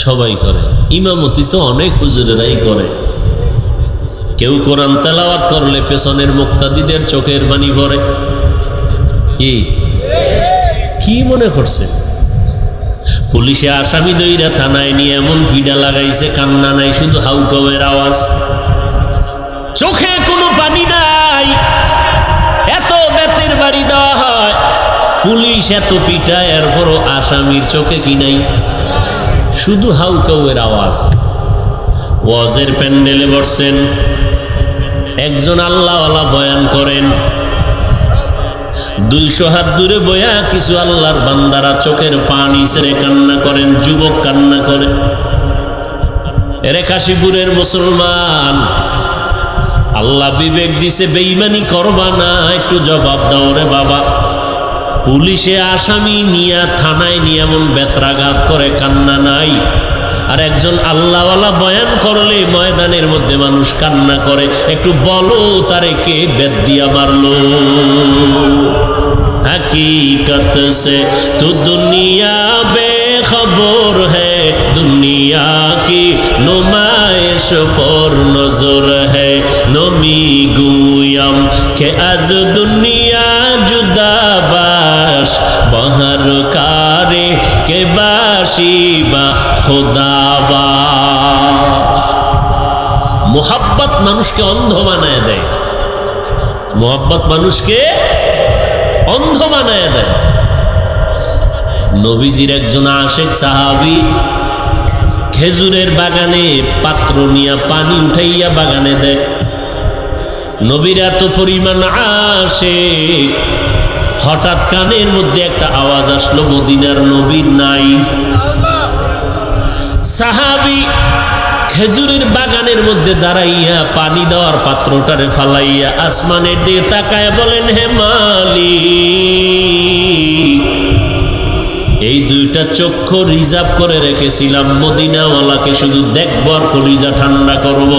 সবাই করে, ইমামতি তো অনেক হুজুরেরাই করে। কেউ কোরআন তেলাওয়াত করলে পেছনের মুক্তাদিদের চোখের পানি পড়ে। কি মনে করছে? পুলিশে আসামি দইরা থানায় নিয়ে এমন ভিড়া লাগাইছে, কান্না নাই, শুধু হাউকাউয়ের আওয়াজ, চোখে কোনো পানি নাই। এত বেতের বাড়ি দেওয়া হয়, পুলিশ এত পিটায়, এরপরও আসামির চোখে কি নাই? শুধু হাউকাউয়ের আওয়াজ। ওয়াজের প্যান্ডেলে বসছেন, একজন আল্লাহওয়ালা বয়ান করেন, 200 হাত দূরে বয়া কিছু আল্লাহর বান্দারা চোখের পানি ছেড়ে কান্না করেন, যুবক কান্না করে। এরে কাশীপুরের মুসলমান, আল্লাহ বিবেক দিছে, বেঈমানি করবা না, একটু জবাব দাও রে বাবা। পুলিশে আসামি নিয়া থানায় নিয়ে এমন বেত্রাঘাত করে, কান্না নাই। আর একজন আল্লাহওয়ালা বয়ান করলে ময়দানের মধ্যে মানুষ কান্না করে, একটু বলো তারে কে বেত দিয়া মারলো? हकीकत से तो दुनिया बेखबर है, दुनिया की नुमाइश पर नजर है। नमी गुयम के आज दुनिया जुदा बाश, बहर कारे के बाशी बा खुदाबाश। मोहब्बत মানুষকে অন্ধ বানায় দেয়, मोहब्बत মানুষকে অন্ধ বানায় দেয়। নবীজির একজন আশেক সাহাবী খেজুরের বাগানে পাত্র নিয়ে পানি উঠাইয়া বাগানে দেয়। নবীর এত পরিমাণ আশেক, হঠাৎ কানের মধ্যে একটা আওয়াজ আসলো, মদিনার নবীর নাই। সাহাবী খেজুরের বাগানের মধ্যে দাঁড়াইয়া পানি দেওয়ার পাত্রটারে ফালাইয়া আসমানের দিকে তাকায় বলেন, হে মালিক, এই দুইটা চক্ষু রিজার্ভ করে রেখেছিলাম, মদিনাওয়ালাকে শুধু দেখবো আর কলিজা ঠান্ডা করব,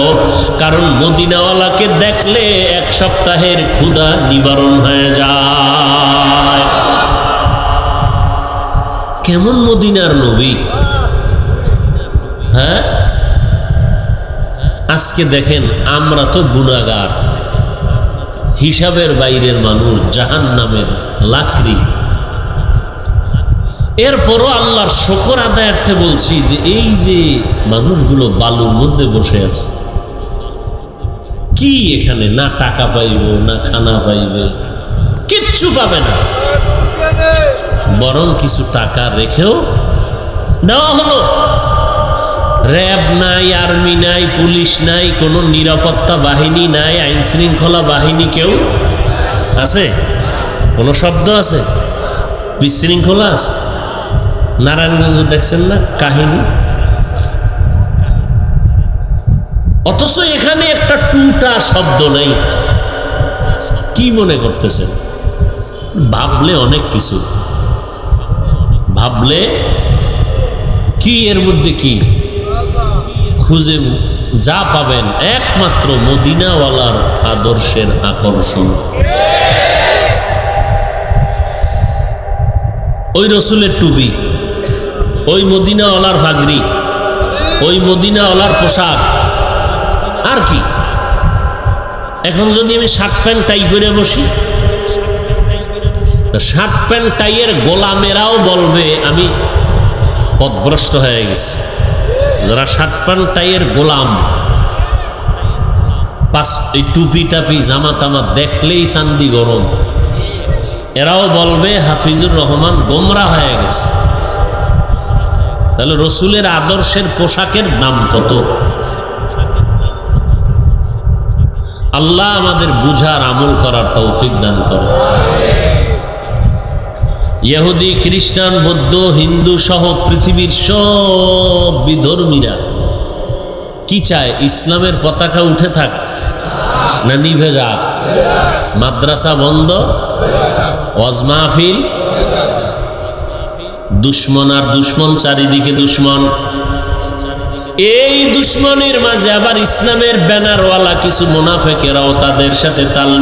কারণ মদিনাওয়ালাকে দেখলে 1 সপ্তাহের ক্ষুধা নিবারণ হয়ে যায়। কেমন মদিনার নবী! হ্যাঁ, আজকে দেখেন আমরা তো গুনাহগার, হিসাবের বাইরের মানুষ, জাহান্নামের লাকড়ি। এরপরও আল্লাহর শুকর আদায়ার্থে বলছি যে এই যে মানুষগুলো বালুর মধ্যে বসে আছে, কি এখানে না টাকা পাইব না খানা পাইবে, কিচ্ছু পাবে না, বরং কিছু টাকা রেখেও দেওয়া হলো। র্যাব নাই, আর্মি নাই, পুলিশ নাই, কোনো নিরাপত্তা বাহিনী নাই, আইন শৃঙ্খলা বাহিনী কেউ আছে? কোনো শব্দ আছে? বিশৃঙ্খলা আছে? নারায়ণগঞ্জ দেখছেন না কাহিনী, অথচ এখানে একটা টুটা শব্দ নেই। কি মনে করতেছেন? ভাবলে অনেক কিছু, ভাবলে কি এর মধ্যে কি খুঁজে যা পাবেন একমাত্র মদিনাওয়ালার আদর্শের আকর্ষণ। ওই রসুলের টুপি, ওই মদিনাওয়ালার ফাগরি, ওই মদিনাওয়ালার পোশাক, আর কি? এখন যদি আমি শার্ট প্যান্ট টাই করে বসি, শার্ট প্যান্ট টাইয়ের গোলামেরাও বলবে আমি পথভ্রষ্ট হয়ে গেছি। যারা শার্ট প্যান্ট টাইয়ের গোলাম, এই টুপি টাপি জামা টামা দেখলেই চান্দি গরম, এরাও বলবে হাফিজুর রহমান গোমরা হয়ে গেছে। তাহলে রসুলের আদর্শের পোশাকের দাম কত? আল্লাহ আমাদের বুঝার আমল করার তৌফিক দান করে। ইহুদি, খ্রিস্টান, বৌদ্ধ, হিন্দু সহ পৃথিবীর সব বিধর্মীরা কি চায়? ইসলামের পতাকা উঠে থাক না নিভে যাক? মাদ্রাসা বন্ধ, ওয়াজ মাহফিল, দুশ্মন আর দুশ্মন, চারিদিকে দুশ্মন। এই দুশ্মনের মাঝে আবার ইসলামের ব্যানারওয়ালা কিছু মুনাফিকেরাও তাদের সাথে তাল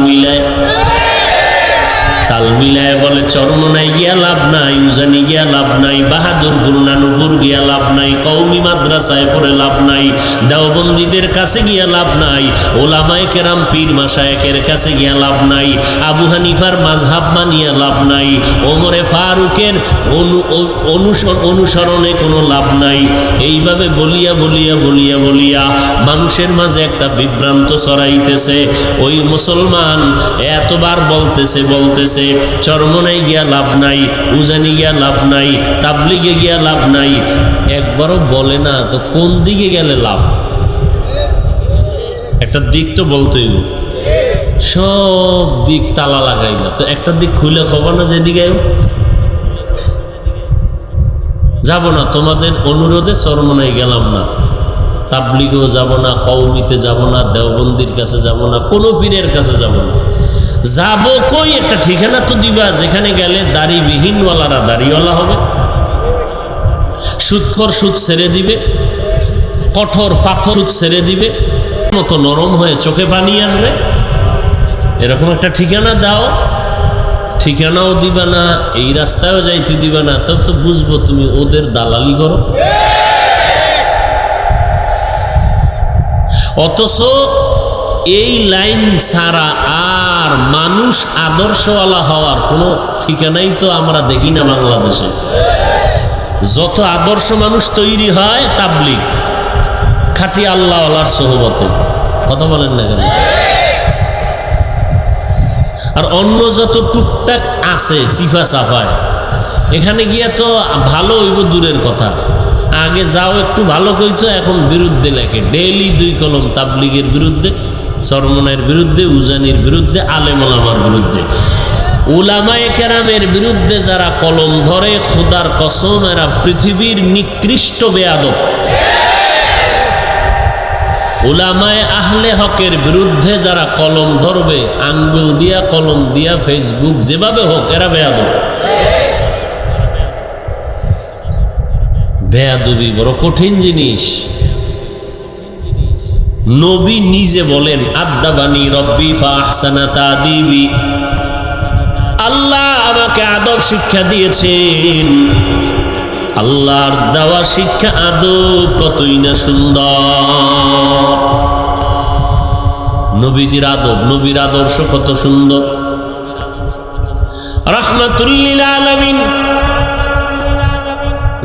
মিলায় বলে চরমনাই গিয়া লাভ নাই, উজানি গিয়া লাভ নাই, বাহাদুরপুর নানুপুর গিয়া লাভ নাই, কওমি মাদ্রাসায় পড়ে লাভ নাই, দেওবন্দীদের কাছে গিয়া লাভ নাই, ওলামায়ে কেরাম পীর মাশায়েখের কাছে গিয়া লাভ নাই, আবু হানিফার মাযহাব মানিয়া লাভ নাই, ওমরে ফারুকের অনুসরণে কোনো লাভ নাই। এইভাবে বলিয়া বলিয়া বলিয়া বলিয়া মানুষের মাঝে একটা বিভ্রান্ত ছড়াইতেছে। ওই মুসলমান এতবার বলতেছে চরমনাই গিয়া লাভ নাই, উজানি গিয়া লাভ নাই, তাবলিগে গিয়া লাভ নাই, একবারও বলে না তো কোন দিকে গেলে লাভ? একটা দিক তো বলতেই, সব দিক তালা লাগাই না তো একটা দিক খুলে খবর না যেদিকে যাব না। তোমাদের অনুরোধে চরমনাই গেলাম না, তাবলিগেও যাব না, কওমিতে যাব না, দেওবন্দির কাছে যাব না, কোনো পীরের কাছে যাব না। যাব কই? একটা ঠিকানা তো দিবা যেখানে গেলে দাড়িবিহীনওয়ালারা দাড়িওয়ালা হবে, সুদখোর সুদ ছেড়ে দিবে, কঠোর পাথর সুদ ছেড়ে দিবে, মতো নরম হয়ে চোখে পানি আসবে। এরকম একটা ঠিকানা দাও। ঠিকানাও দিবা না, এই রাস্তায়ও যাইতে দিবা না, তবে তো বুঝবো তুমি ওদের দালালি করো। অথচ এই লাইন ছাড়া আর মানুষ আদর্শওয়ালা হওয়ার কোনো ঠিকানাই তো আমরা দেখি না বাংলাদেশে। যত আদর্শ মানুষ তৈরি হয় তাবলিগ, খাঁটি আল্লাহওয়ালার সোহবতে। কথা বলেন না কেন? আর অন্য যত টুকটাক আছে সিফা সাফায়, এখানে গিয়ে তো ভালো হইব দূরের কথা, আগে যাও একটু ভালো কইতো, এখন বিরুদ্ধে লেখে ডেইলি 2 কলম তাবলিগের বিরুদ্ধে, চরমনাইয়ের বিরুদ্ধে, উজানির বিরুদ্ধে, আলেম ওলামার বিরুদ্ধে। উলামায়ে কেরামের বিরুদ্ধে যারা কলম ধরে, খোদার কসম এরা পৃথিবীর নিকৃষ্ট বেয়াদব। উলামায়ে আহলে হকের বিরুদ্ধে যারা কলম ধরবে, আঙ্গুল দিয়া কলম দিয়া ফেসবুক যেভাবে হোক, এরা বেয়াদব। বেয়াদবি বড় কঠিন জিনিস। নবী নিজে বলেন আদাবানি রব্বি ফাহসানা তাদিবি, আল্লাহ আমাকে আদব শিক্ষা দিয়েছেন। আল্লাহর দেওয়া শিক্ষা আদব কতই না সুন্দর। নবীজির আদব, নবীর আদর্শ কত সুন্দর। রাহমাতুল লিল আলামিন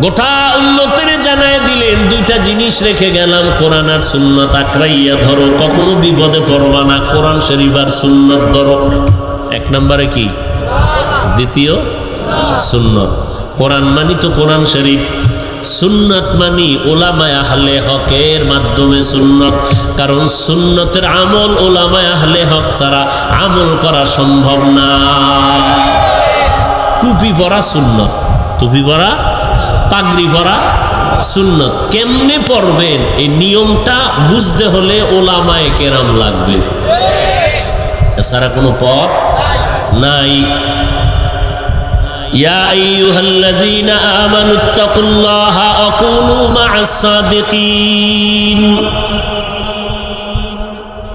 গোটা উম্মতের জানায় দিলেন, 2টা জিনিস রেখে গেলাম, কোরআন আর সুন্নাত আঁকড়াইয়া ধরো, কখনো বিপদে পড়বা না। কোরআন শরীফ আর সুন্নাত ধরো। 1 নম্বরে কি? দ্বিতীয় সুন্নাত। কোরআন মানি তো কোরআন শরীফ, সুন্নাত মানি উলামায়ে আহলে হকের মাধ্যমে সুন্নাত। কারণ সুন্নতের আমল উলামায়ে আহলে হক ছাড়া আমল করা সম্ভব না। টুপি পরা সুন্নত, টুপি পরা, পাগড়ি পরা সুন্নত। কেমনে পড়বেন এই নিয়মটা বুঝতে হলে ওলামায়ে কেরাম লাগবে, এছাড়া কোনো পথ নাই। ইয়া আইয়ুহাল্লাযীনা আমানুত্তাকুল্লাহা ওয়া কুনু মা'আস সাদিকিন।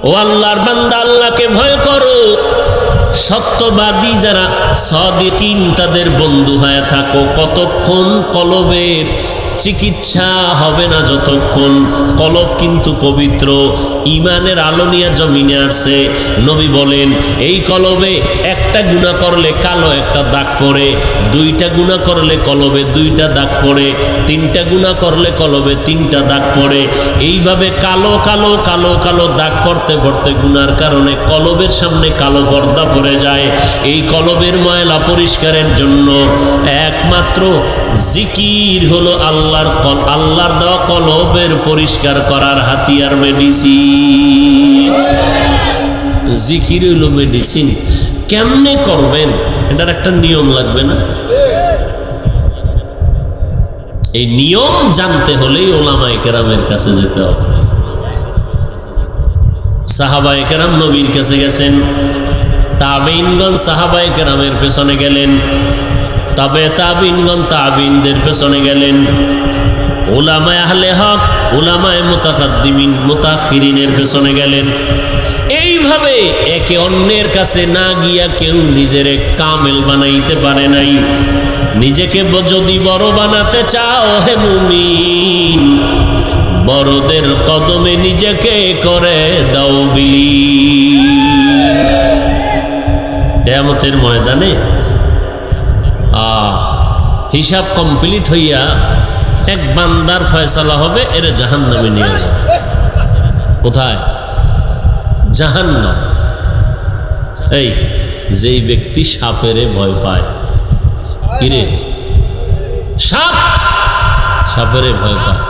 ও আল্লাহর বান্দা, আল্লাহকে ভয় করো, সত্যবাদী যারা সাদিকিন তাদের বন্ধু হয়ে থাকো। কতক্ষণ? কলবের চিকিৎসা হবে না যতক্ষণ। কলব কিন্তু পবিত্র, ইমানের আলো নিয়ে জমিনে আসছে। নবী বলেন এই কলবে একটা গুনাহ করলে কালো একটা দাগ পড়ে, দুইটা গুনাহ করলে কলবে দুইটা দাগ পড়ে, তিনটা গুনাহ করলে কলবে তিনটা দাগ পড়ে। এইভাবে কালো কালো কালো কালো দাগ পড়তে পড়তে গুনার কারণে কলবের সামনে কালো পর্দা পড়ে যায়। এই কলবের ময়লা পরিষ্কারের জন্য একমাত্র জিকির হলো আল্লাহর দেওয়া কলবের পরিষ্কার করার হাতিয়ার, মেডিসিন। জিকির হলো মেডিসিন। কেমনে করবেন এটার একটা নিয়ম লাগবে না? এই নিয়ম জানতে হলেই ওলামায়ে কেরামের কাছে যেতে হবে। সাহাবায়ে কেরাম নবীর কাছে গেছেন, তাবেঈনগণ সাহাবায়ে কেরামের পেছনে গেলেন, তবে তাবিনগণ তাবিনদের পেছনে গেলেন, উলামায়ে আহলে হক উলামায়ে মুতাকাদ্দিমিন মুতাখিরিনের পেছনে গেলেন। এইভাবে একে অন্যের কাছে না গিয়া কেউ নিজের কামেল বানাইতে পারে নাই। নিজেকে যদি বড় বানাতে চাও হে মুমিন, বড়দের কদমে নিজেকে করে দাও বিলীন। কিয়ামতের ময়দানে হিসাব কমপ্লিট হইয়া এক বান্দার ফয়সালা হবে, এর জাহান্নামে নিয়ে যাবে। কোথায়? জাহান্নাম। এই যেই ব্যক্তি সাপেরে ভয় পায়, কিরে সাপ, সাপেরে ভয় পায়,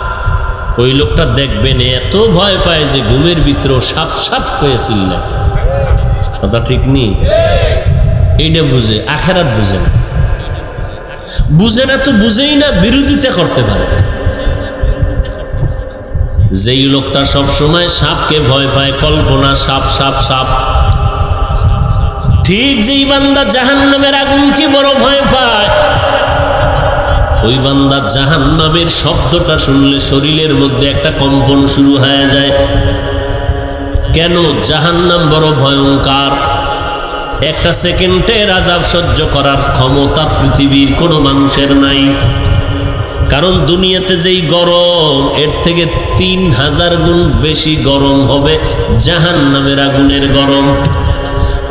ওই লোকটা দেখবেন এত ভয় পায় যে ঘুমের ভিতরেও সাপ সাপ পেয়েছিল না। কথা ঠিক নেই? এইটা বুঝে, আখেরাত বুঝে না। বুঝে না তো বুঝেই না, বিরোধিতা করতে পারে। যেই লোকটা সবসময় সাপকে ভয় পায়, কল্পনা সাপ সাপ সাপ, ঠিক যেই বান্দা জাহান্নামের আগুনকে বড় ভয় পায়, ওই বান্দা জাহান্নামের শব্দটা শুনলে শরীরের মধ্যে একটা কম্পন শুরু হয়ে যায়। কেন? জাহান্নাম বড় ভয়ঙ্কর। একটা সেকেন্ডের আযাব সহ্য করার ক্ষমতা পৃথিবীর কোনো মানুষের নাই। কারণ দুনিয়াতে যেই গরম, এর থেকে 3000 গুণ বেশি গরম হবে জাহান্নামের আগুনের গরম।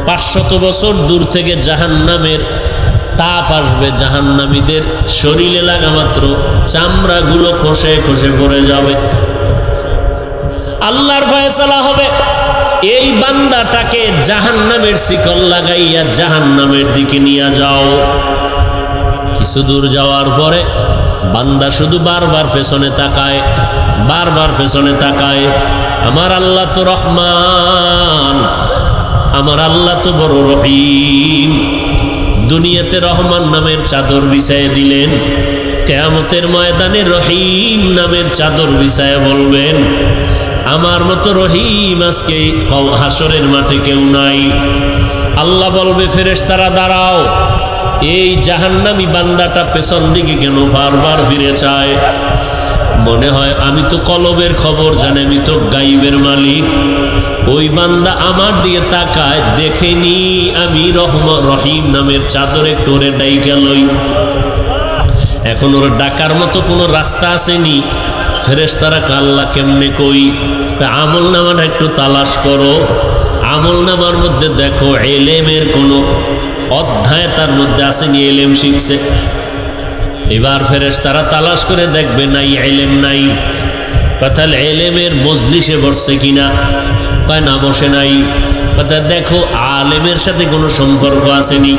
500 বছর দূর থেকে জাহান্নামের তাপ আসবে, জাহান্নামীদের শরীরে লাগা মাত্র চামড়াগুলো খসে খসে পড়ে যাবে। আল্লাহর ফয়সালা হবে, এই বান্দাটাকে জাহান্নামের শিকল লাগাইয়া জাহান্নামের দিকে নিয়ে যাও। কিছু দূর যাওয়ার পরে বান্দা শুধু বারবার পেছনে তাকায়, বারবার পেছনে তাকায়। আমার আল্লাহ তো রহমান, আমার আল্লাহ তো বড় রহিম। দুনিয়াতে রহমান নামের চাদর বিছায় দিলেন, কিয়ামতের ময়দানে রহিম নামের চাদর বিছায় বলবেন আমার মতো রহিম আজকে হাসরের মাঠে কেউ নাই। আল্লাহ বলবে ফেরেশতারা দাঁড়াও, এই জাহান্নামী বান্দাটা পেছন দিকে কেন বারবার ফিরে চায়? মনে হয় আমি তো কলবের খবর জানি, আমি তো গাইবের মালিক। ওই বান্দা আমার দিকে তাকায়, দেখেনি আমি রহিম নামের চাদর একটু ওরে ডাইকা লই। এখন ওর ডাকার মতো কোনো রাস্তা আসেনি। ফেরেশতারা আল্লাহ কেমনে কই? আমল নামাটা একটু তালাশ করো, আমল নামার মধ্যে দেখো ইলমের কোনো অধ্যায় তার মধ্যে আসেনি, ইলম শিখছে। এবার ফেরেশতারা তালাশ করে দেখবে নাই, ইলম নাই। তাহলে ইলমের মজলিসে বসছে কিনা? কয় না, বসে নাই। কথা দেখো আলেমের সাথে কোনো সম্পর্ক আসেনি।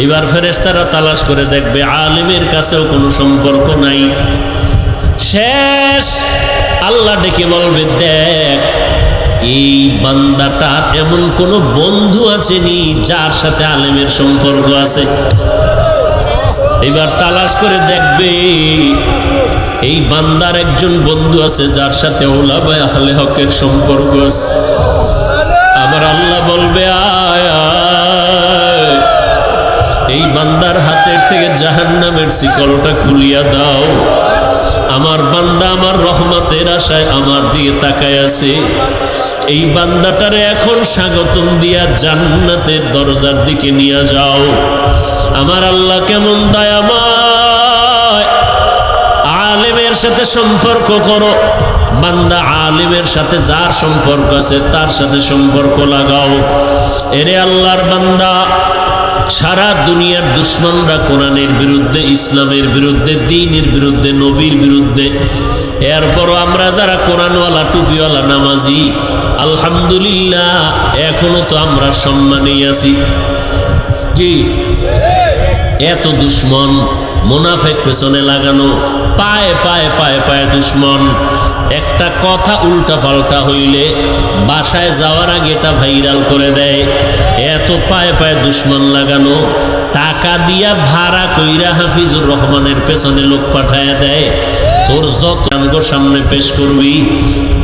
এবার ফেরেশতারা তালাশ করে দেখবে আলেমের কাছেও কোনো সম্পর্ক নাই। শেষ আল্লাহ ডেকে বলবে দেখ এই বান্দাটার এমন কোনো বন্ধু আছেনি যার সাথে আলেমের সম্পর্ক আছে। এবার তালাশ করে দেখবে এই বান্দার একজন বন্ধু আছে যার সাথে উলামায়ে আহলে হকের সম্পর্ক আছে। আমার আল্লাহ বলবে আয় আয়, এই বান্দার হাতের থেকে জাহান্নামের শিকলটা খুলিয়া দাও। আমার বান্দা আমার রহমতের আশায় আমার দিকে তাকায় আছে। এই বান্দাটারে এখন স্বাগতম দিয়া জান্নাতের দরজার দিকে নিয়ে যাও। আমার আল্লাহ কেমন দয়াময়। আলেমের সাথে সম্পর্ক করো, বান্দা আলেমের সাথে যার সম্পর্ক আছে তার সাথে সম্পর্ক লাগাও। এরে আল্লাহর বান্দা, সারা দুনিয়ার দুশ্মনরা কোরআনের বিরুদ্ধে, ইসলামের বিরুদ্ধে, দ্বীনের বিরুদ্ধে, নবীর বিরুদ্ধে। এরপরও আমরা যারা কোরআনওয়ালা, টুপিওয়ালা, নামাজি, আলহামদুলিল্লাহ এখনো তো আমরা সম্মানেই আছি। কি এত দুশ্মন, মুনাফিক পেছনে লাগানো, পায়ে পায়ে পায়ে পায়ে দুশ্মন। একটা কথা উল্টা পাল্টা হইলে বাসায় যাওয়ার আগে এটা ভাইরাল করে দেয়। এত পায়ে পায়ে দুশ্মন লাগানো, টাকা দিয়া ভাড়া কইরা হাফিজুর রহমানের পেছনে লোক পাঠায় দেয়। তোর যত আমগো সামনে পেশ করবি,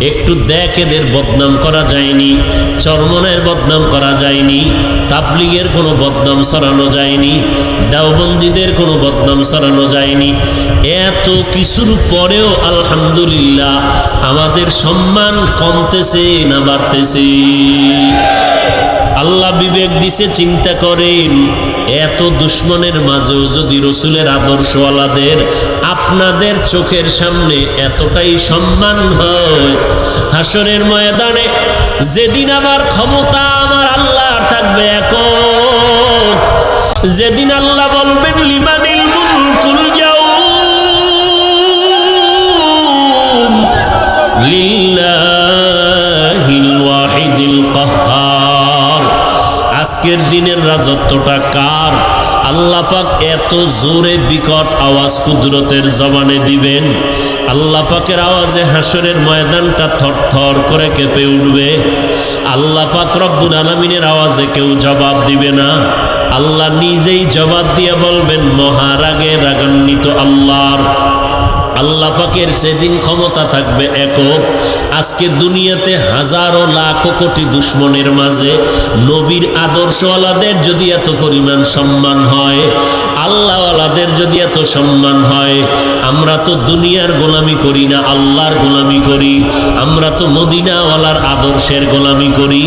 একটু দেখ এদের বদনাম করা যায়নি, চরমনের বদনাম করা যায়নি, তাবলিগের কোনো বদনাম ছড়ানো যায়নি, দেওবন্দীদের কোনো বদনাম ছড়ানো যায়নি। এত কিছুর পরেও আলহামদুলিল্লাহ আমাদের সম্মান কমতেছে না বাড়তেছে? আল্লাহ বিবেক দিছে, চিন্তা করেন। এত দুশ্মনের মাঝেও যদি রসুলের আদর্শওয়ালাদের আপনাদের চোখের সামনে এতটাই সম্মান হয়, হাসরের ময়দানে যেদিন আমার ক্ষমতা আমার আল্লাহর থাকবে একক, যেদিন আল্লাহ বলবেন লিমানিল মুলকুল ইয়াউম লিল্লাহিল ওয়াহিদিল কাহ্হার, আজকের দিনের রাজত্বটা কার? আল্লাহ পাক এত জোরে বিকট আওয়াজ কুদরতের জবানে দিবেন, আল্লাহ পাকের আওয়াজে হাসরের ময়দানটা থরথর করে কেঁপে উঠবে। আল্লাহ পাক রব্বুল আলামিনের আওয়াজে কেউ জবাব দিবে না, আল্লাহ নিজেই জবাব দিয়ে বলবেন মহারাগে রাগান্বিত আল্লাহর। আল্লাহ পাকের সেদিন ক্ষমতা থাকবে একক। আজকে দুনিয়াতে হাজারো লাখো কোটি দুশ্মনের মাঝে নবীর আদর্শওয়ালাদের যদি এত পরিমাণ সম্মান হয়, আল্লাহওয়ালাদের যদি এত সম্মান হয়, আমরা তো দুনিয়ার গোলামি করি না, আল্লাহর গোলামি করি। আমরা তো মদিনাওয়ালার আদর্শের গোলামি করি।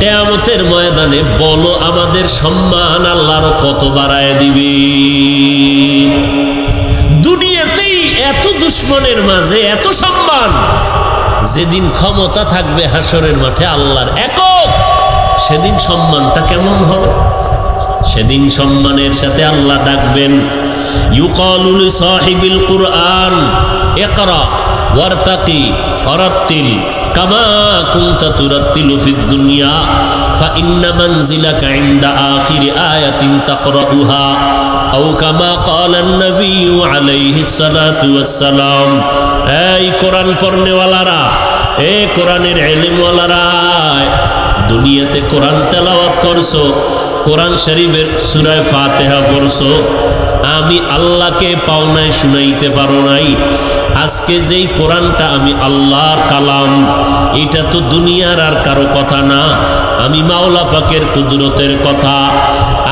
কিয়ামতের ময়দানে বলো আমাদের সম্মান আল্লাহরও কত বাড়ায় দিবে? দুনিয়াতেই এত দুশ্মনের মাঝে এত সম্মান, যেদিন ক্ষমতা থাকবে হাসরের মাঠে আল্লাহর একক, সেদিন সম্মানটা কেমন হবে? সেদিন সম্মানের সাথে আল্লাহ ডাকবেন, ইউকালু লিসাহিবিল কুরআন ইকরা ওয়ারতাকি ওয়ারাত্তিল কামা কুনতা তুরাত্তিলু ফিদ দুনিয়া ফাইন্না মানজিলাকা ইনদা আখিরি আয়াতিন তাকরাউহা আও কামা ক্বালান নবিয়্যু আলাইহিস সালাতু ওয়াস সালাম। এই কোরআন পড়নেওয়ালারা, এ কোরআনের ইলমওয়ালারা, দুনিয়াতে কোরআন তেলাওয়াত করছো, কোরআন শরীফের সূরা ফাতিহা পড়ছো, আমি আল্লাহকে পাওনায় শুনাইতে পারো নাই। আজকে যেই কোরআনটা আমি আল্লাহর কালাম, এটা তো দুনিয়ার আর কারো কথা না, আমি মাওলা পাকের কুদরতের কথা।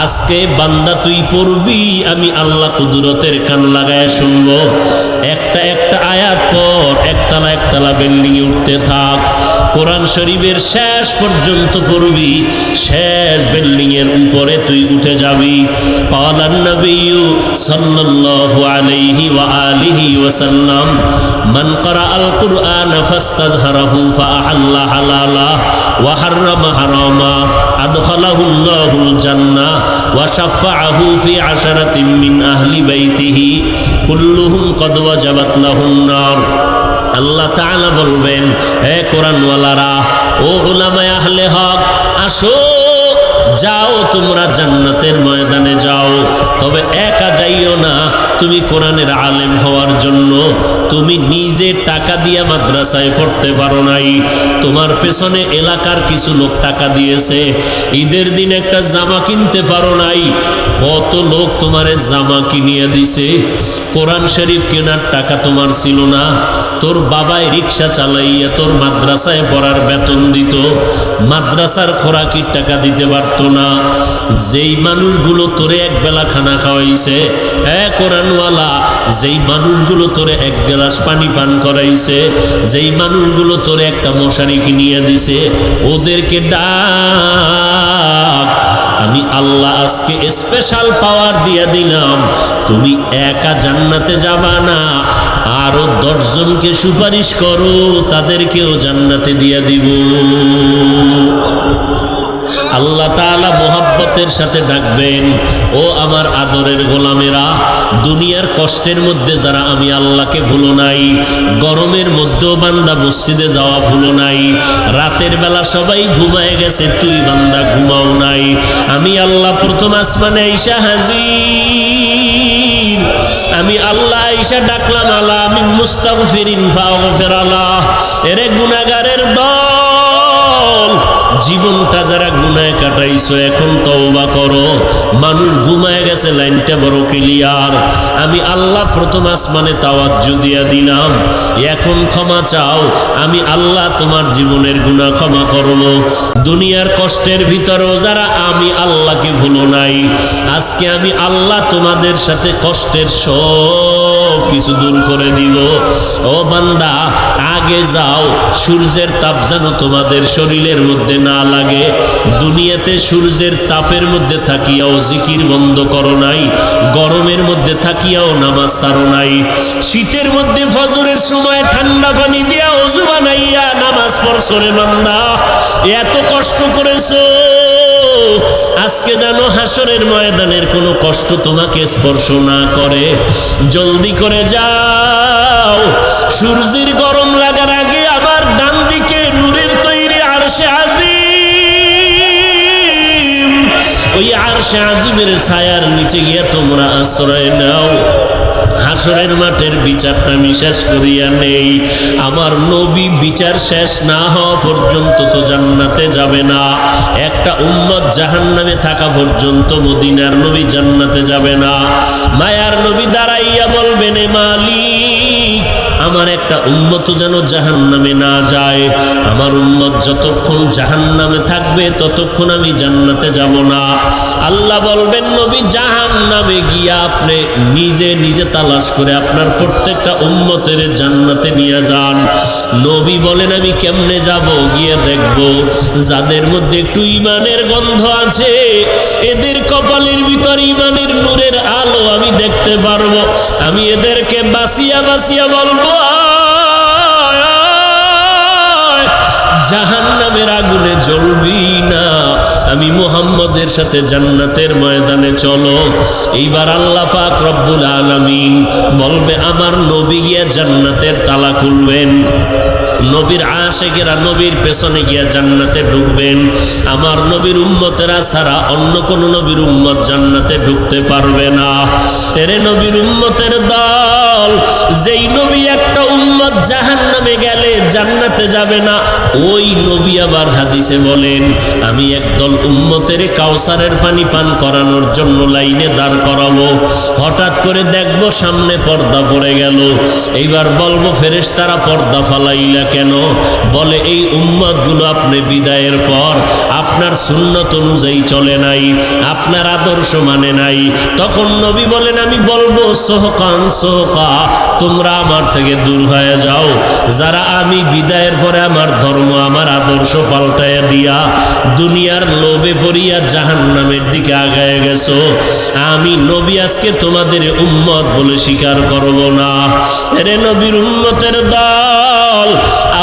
আজকে বান্দা তুই পড়বি, আমি আল্লাহ কুদরতের কান লাগায় শুনবো। একটা একটা আয়াত পর, একতলা একতলা বিল্ডিংয়ে উঠতে থাক, কোরআন শরীফের শেষ পর্যন্ত পড়বি, শেষ বিল্ডিং এর উপরে তুই উঠে যাবি। ক্বালান নবিয়্যু সাল্লাল্লাহু আলাইহি ওয়া আলিহি ওয়াসাল্লাম মান ক্বারাআল কুরআন ফাস্তাযহারাহু ফাআহাল্লা হালালা ওয়া হাররামা হারামা আদখালাহুল্লাহুল জান্নাহ ওয়া শাফাআহু ফি আশরাতিন মিন আহলি বাইতিহি কুল্লুহুম ক্বাদ ওয়াজাবাত লাহুন নার। আল্লাহ তাআলা বলবেন, হে কোরআনওয়ালারা, ও উলামায়ে আহলে হক, আসো, যাও তোমরা জান্নাতের ময়দানে যাও। তবে একা যাইও না, তুমি কোরআনের আলেম হওয়ার জন্য তুমি নিজে টাকা দিয়া মাদ্রাসায় পড়তে পারো নাই, তোমার পেছনে এলাকার কিছু লোক টাকা দিয়েছে। ঈদের দিন একটা জামা কিনতে পারো নাই, কত লোক তোমারে জামা কিনিয়ে দিছে। কোরআন শরীফ কেনার টাকা তোমার ছিল না, তোর বাবাই রিক্সা চালাইয়া তোর মাদ্রাসায় পড়ার বেতন দিত, মাদ্রাসার খোরাকির টাকা দিতে পারত না। যেই মানুষগুলো তোরে এক বেলা খানা খাওয়াইছে, কোরআনওয়ালা, যেই মানুষগুলো তোরে এক গ্লাস পানি পান করাইছে, যেই মানুষগুলো তোরে একটা মশারি কিনিয়ে দিছে, ওদেরকে ডাক। আমি আল্লাহ আজকে স্পেশাল পাওয়ার দিয়ে দিলাম, তুমি একা জান্নাতে যাবা না, আরো 10 জনকে সুপারিশ করো, তাদেরকেও জান্নাতে দিয়ে দিব। আল্লাহ তাআলা মোহাব্বতের সাথে ডাকবেন, ও আমার আদরের গোলামেরা, দুনিয়ার কষ্টের মধ্যে যারা আমি আল্লাহকে ভুলো নাই, গরমের মধ্যেও বান্দা মসজিদে যাওয়া ভুলো নাই, রাতের বেলা সবাই ঘুমায় গেছে, তুই বান্দা ঘুমাও নাই, আমি আল্লাহ প্রথম আসমানে আইসা হাজির। আমি আল্লাহ আইসা ডাকলাম, আলা মিন মুস্তাগফিরিন ফাগফির আলাহ, এরে গুনাহগারের দল, জীবনটা যারা গুনায় কাটাইছো এখন তওবা করো। মানুষ ঘুমায় গেছে, লাইনটা বড় ক্লিয়ার। আমি আল্লাহ প্রথম আসমানে তাওয়াজ্জু দিয়া দিলাম, এখন ক্ষমা চাও, আমি আল্লাহ তোমার জীবনের গুনাহ ক্ষমা করব। দুনিয়ার কষ্টের ভিতরেও যারা আমি আল্লাহকে ভুলো নাই, আজকে আমি আল্লাহ তোমাদের সাথে কষ্টের সব কিছু দূর করে দিব। ও বান্দা, আগে যাও, সূর্যের তাপ যেন তোমাদের শরীরের মধ্যে না লাগে। দুনিয়াতে সূর্যের তাপের মধ্যে থাকিয়াও জিকির বন্ধ করো নাই, গরমের মধ্যে থাকিয়াও নামাজ ছাড়ো নাই, শীতের মধ্যে ফজরের সময় ঠান্ডা পানি দিয়া ওযু বানাইয়া নামাজ পড়ছো রে বান্দা, এত কষ্ট করেছো, আজকে যেন হাসরের ময়দানের কোনো কষ্ট তোমাকে স্পর্শ না করে। জলদি করে যাও, সূর্যের গরম লাগার আগে আমার ডান দিকে নূরের তৈরি আরশে আজিম, ওই আরশে আজিমের ছায়ার নিচে গিয়া তোমরা আশ্রয় নাও। হাসরের মাঠের বিচারটা আমি শেষ করিয়া নেই, আমার নবী বিচার শেষ না হওয়া পর্যন্ত তো জান্নাতে যাবে না। একটা উম্মত জাহান্নামে থাকা পর্যন্ত মদিনার নবী জান্নাতে যাবে না। মায়ার নবী দাঁড়াইয়া বলবেন, এ মালিক, আমার একটা উম্মত যেন জাহান্নামে না যায়, আমার উম্মত যতক্ষণ জাহান্নামে থাকবে ততক্ষণ আমি জান্নাতে যাব না। আল্লাহ বলবেন, নবী জাহান্নামে গিয়া আপনি নিজে নিজে তালাশ করে আপনার প্রত্যেকটা উম্মতের জান্নাতে নিয়ে যান। নবী বলেন, আমি কেমনে যাব? গিয়ে দেখব যাদের মধ্যে একটু ঈমানের গন্ধ আছে, এদের কপালের ভিতর ঈমানের নূরের আলো আমি দেখতে পারবো। আমি এদেরকে বাঁচিয়া বাঁচিয়া বলবো, জাহান্নামের আগুনে জ্বলবি না, আমি মুহাম্মদের সাথে জান্নাতের ময়দানে চলো। এইবার আল্লাহ পাক রব্বুল আলামিন বলবে, আমার নবী গিয়া জান্নাতের তালা খুলবেন, নবীর আশিকেরা নবীর পেছনে গিয়া জান্নাতে ঢুকবেন। আমার নবীর উম্মতেরা ছাড়া অন্য কোন নবীর উম্মত জান্নাতে ঢুকতে পারবে না। এরে নবীর উম্মতের দল, যেই নবী একটা উম্মত জাহান্নামে গেলে জান্নাতে যাবে না, ওই নবী আবার হাদিসে বলেন, আমি একদল উম্মতের কাউসারের পানি পান করানোর জন্য লাইনে দাঁড় করাবো। হঠাৎ করে দেখবো সামনে পর্দা পড়ে গেল, এইবার বলবো, ফেরেশতারা পর্দা ফালাইলা কেন? বলে, এই উম্মতগুলো আপনি বিদায়ের পর আপনার সুন্নত অনুযায়ী চলে নাই, আপনার আদর্শ মানে নাই। তখন নবী বলেন, আমি বলবো, সোহকান সোহকা, তোমরা আমার থেকে দূর হয়ে যাও, যারা আমি বিদায়ের পরে আমার ধর্ম আমার আদর্শ পাল্টাইয়া দিয়া দুনিয়ার লোভে পড়িয়া জাহান্নামের দিকে আগায় গেছো, আমি নবী আজকে তোমাদের উম্মত বলে স্বীকার করব না। এরে নবীর উম্মতের দল,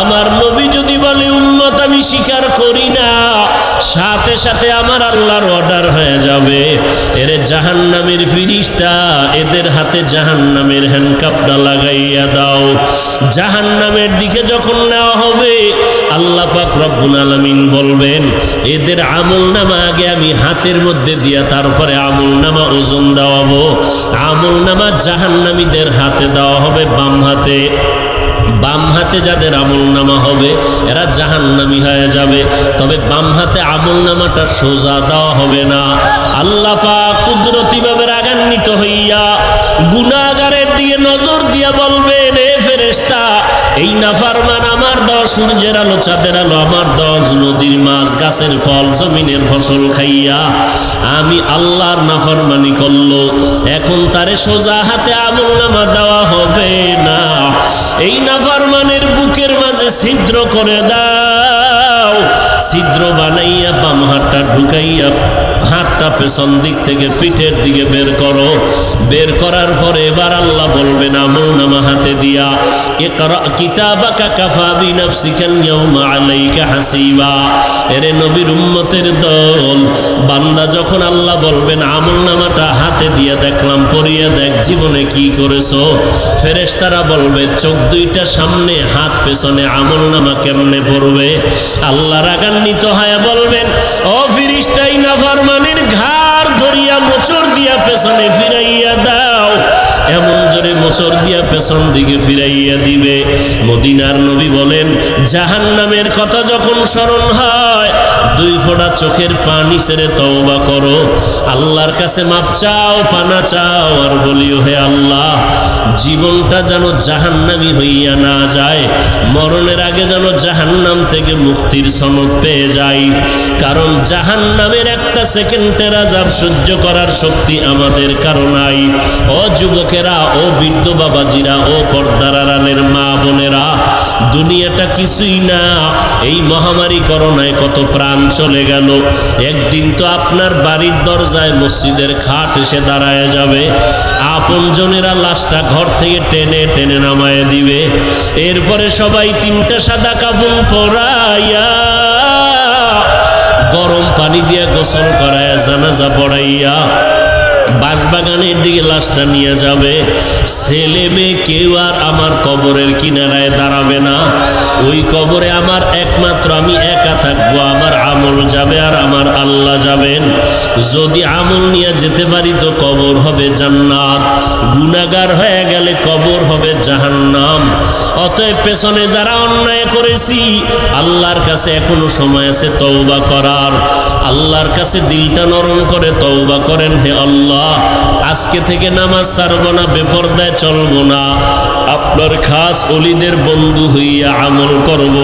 আমার নবী যদি বলে উম্মত আমি স্বীকার করি না, সাথে সাথে আমার আল্লাহর অর্ডার হয়ে যাবে, এরে জাহান্নামের ফিরিস্তা এদের হাতে জাহান্নামের হ্যান্ডকাপটা লাগাইয়া দাও। জাহান্নামের দিকে যখন নেওয়া হবে, আল্লাহ পাক রব্বুল আলামিন বলবেন এদের আমলনামা আগে আমি হাতের মধ্যে দিয়া তারপরে আমলনামা ওজন দেওয়াবো। আমলনামা জাহান্নামীদের হাতে দেওয়া হবে বাম হাতে। বাম হাতে যাদের আমলনামা হবে এরা জাহান্নামী হয়ে যাবে, তবে বাম হাতে আমলনামাটা সোজা দেওয়া হবে না। আল্লাহ পাক কুদরতিভাবে রাগান্বিত হইয়া গুনাহগারের দিকে নজর দিয়া বলবেন, এ ফেরেশতা এই নাফরমান আমার দেওয়া সূর্যের আলো চাঁদের আলো আমার দেওয়া নদীর মাছ গাছের ফল জমিনের ফসল খাইয়া আমি আল্লাহর নাফরমানি করলো, এখন তারে সোজা হাতে আমলনামা দেওয়া হবে না। এই নাফরমানের বুকের মাঝে ছিদ্র করে দাও, ছিদ্র বানাইয়া বাম হাতটা ঢুকাইয়া হাতটা পেছন দিক থেকে পিঠের দিকে বের করো। বের করার পরে এবার আল্লাহ বলবেন আমলনামা হাতে দিয়া, ইকরা কিতাবাকা কাফা বিনাফসিকাল ইয়াউমা আলাইকা হাসিবা। এরে নবীর উম্মতের দল, বান্দা যখন আল্লাহ বলবেন আমলনামাটা হাতে দিয়া দেখলাম পড়িয়া দেখ জীবনে কি করেছো, ফেরেশতারা বলবে চোখ দুইটা সামনে হাত পেছনে আমলনামা কেমনে পড়বে। আল্লাহ রাগান্বিত হয়ে বলবেন, ও ফেরেশতাই নাফরমানের ঘাড় ধরিয়া মোচড় দিয়া পেছনে ফিরাইয়া দাও। এমন জোরে মোচড় দিয়া পেছন দিকে ফিরাইয়া দিবে। মদিনার নবী বলেন জাহান্নামের কথা যখন স্মরণ হয় দুই ফোঁটা চোখের পানি ছেড়ে তওবা করো, আল্লাহর কাছে মাপ চাও, পানা চাও, আর বলিও হে আল্লাহ জীবনটা যেন জাহান্নামী হইয়া না যায়, মরণের আগে যেন জাহান্নাম থেকে মুক্তির সনদ পেয়ে যাই। কারণ জাহান্নামের একটা সেকেন্ডের আযাব সহ্য করার শক্তি আমাদের কারো নাই। ও যুবকেরা, ও বৃদ্ধ বাবাজিরা, ও পর্দার আড়ালের মা বোনেরা, দুনিয়াটা কিছুই না। এই মহামারী করোনায় কত প্রাণ চলে গেল। একদিন তো আপনার বাড়ির দরজায় মসজিদের খাট এসে দাঁড়ায় যাবে, আপনজনেরা লাশটা ঘর থেকে টেনে টেনে নামায় দিবে। এরপরে সবাই তিনটা সাদা কাফন পরাইয়া গরম পানি দিয়ে গোসল করাইয়া জানাজা পড়াইয়া বাঁশবাগানের দিকে লাশটা নিয়ে যাবে। ছেলে মেয়ে কেউ আর আমার কবরের কিনারায় দাঁড়াবে না। ওই কবরে আমার একমাত্র আমি একা থাকবো, আমার আমল যাবে আর আমার আল্লাহ যাবেন। যদি আমল নিয়ে যেতে পারি তো কবর হবে জান্নাত, গুনাহগার হয়ে গেলে কবর হবে জাহান্নাম। অতএব পেছনে যারা অন্যায় করেছি আল্লাহর কাছে এখনো সময় আছে তওবা করার। আল্লাহর কাছে দিলটা নরম করে তওবা করেন, হে আল্লাহ আজকে থেকে নামাজ ছাড়বো না, বেপরদায় চলবো না, আপনার খাস ওলিদের বন্ধু হইয়া আমল করব,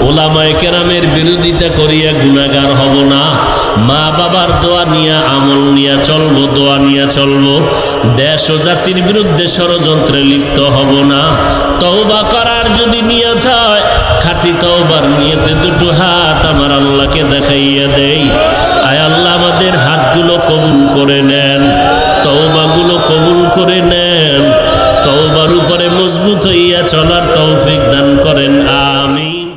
ওলামায়ে কেরামের বিরোধিতা করিয়া গুনাহগার হব না, মা বাবার দোয়া নিয়া আমল নিয়া চলবো, দোয়া নিয়া চলবো, দেশ ও জাতির বিরুদ্ধে ষড়যন্ত্রে লিপ্ত হব না। তওবা করার যদি নিয়ত হয় খাঁটি তওবার নিয়তে দুটো হাত আমার আল্লাহকে দেখাইয়া দেই। আয় আল্লাহ আমাদের হাতগুলো কবুল করে নেন, তওবাগুলো কবুল করে নেন, তওবার উপরে মজবুত হইয়া চলার তৌফিক দান করেন।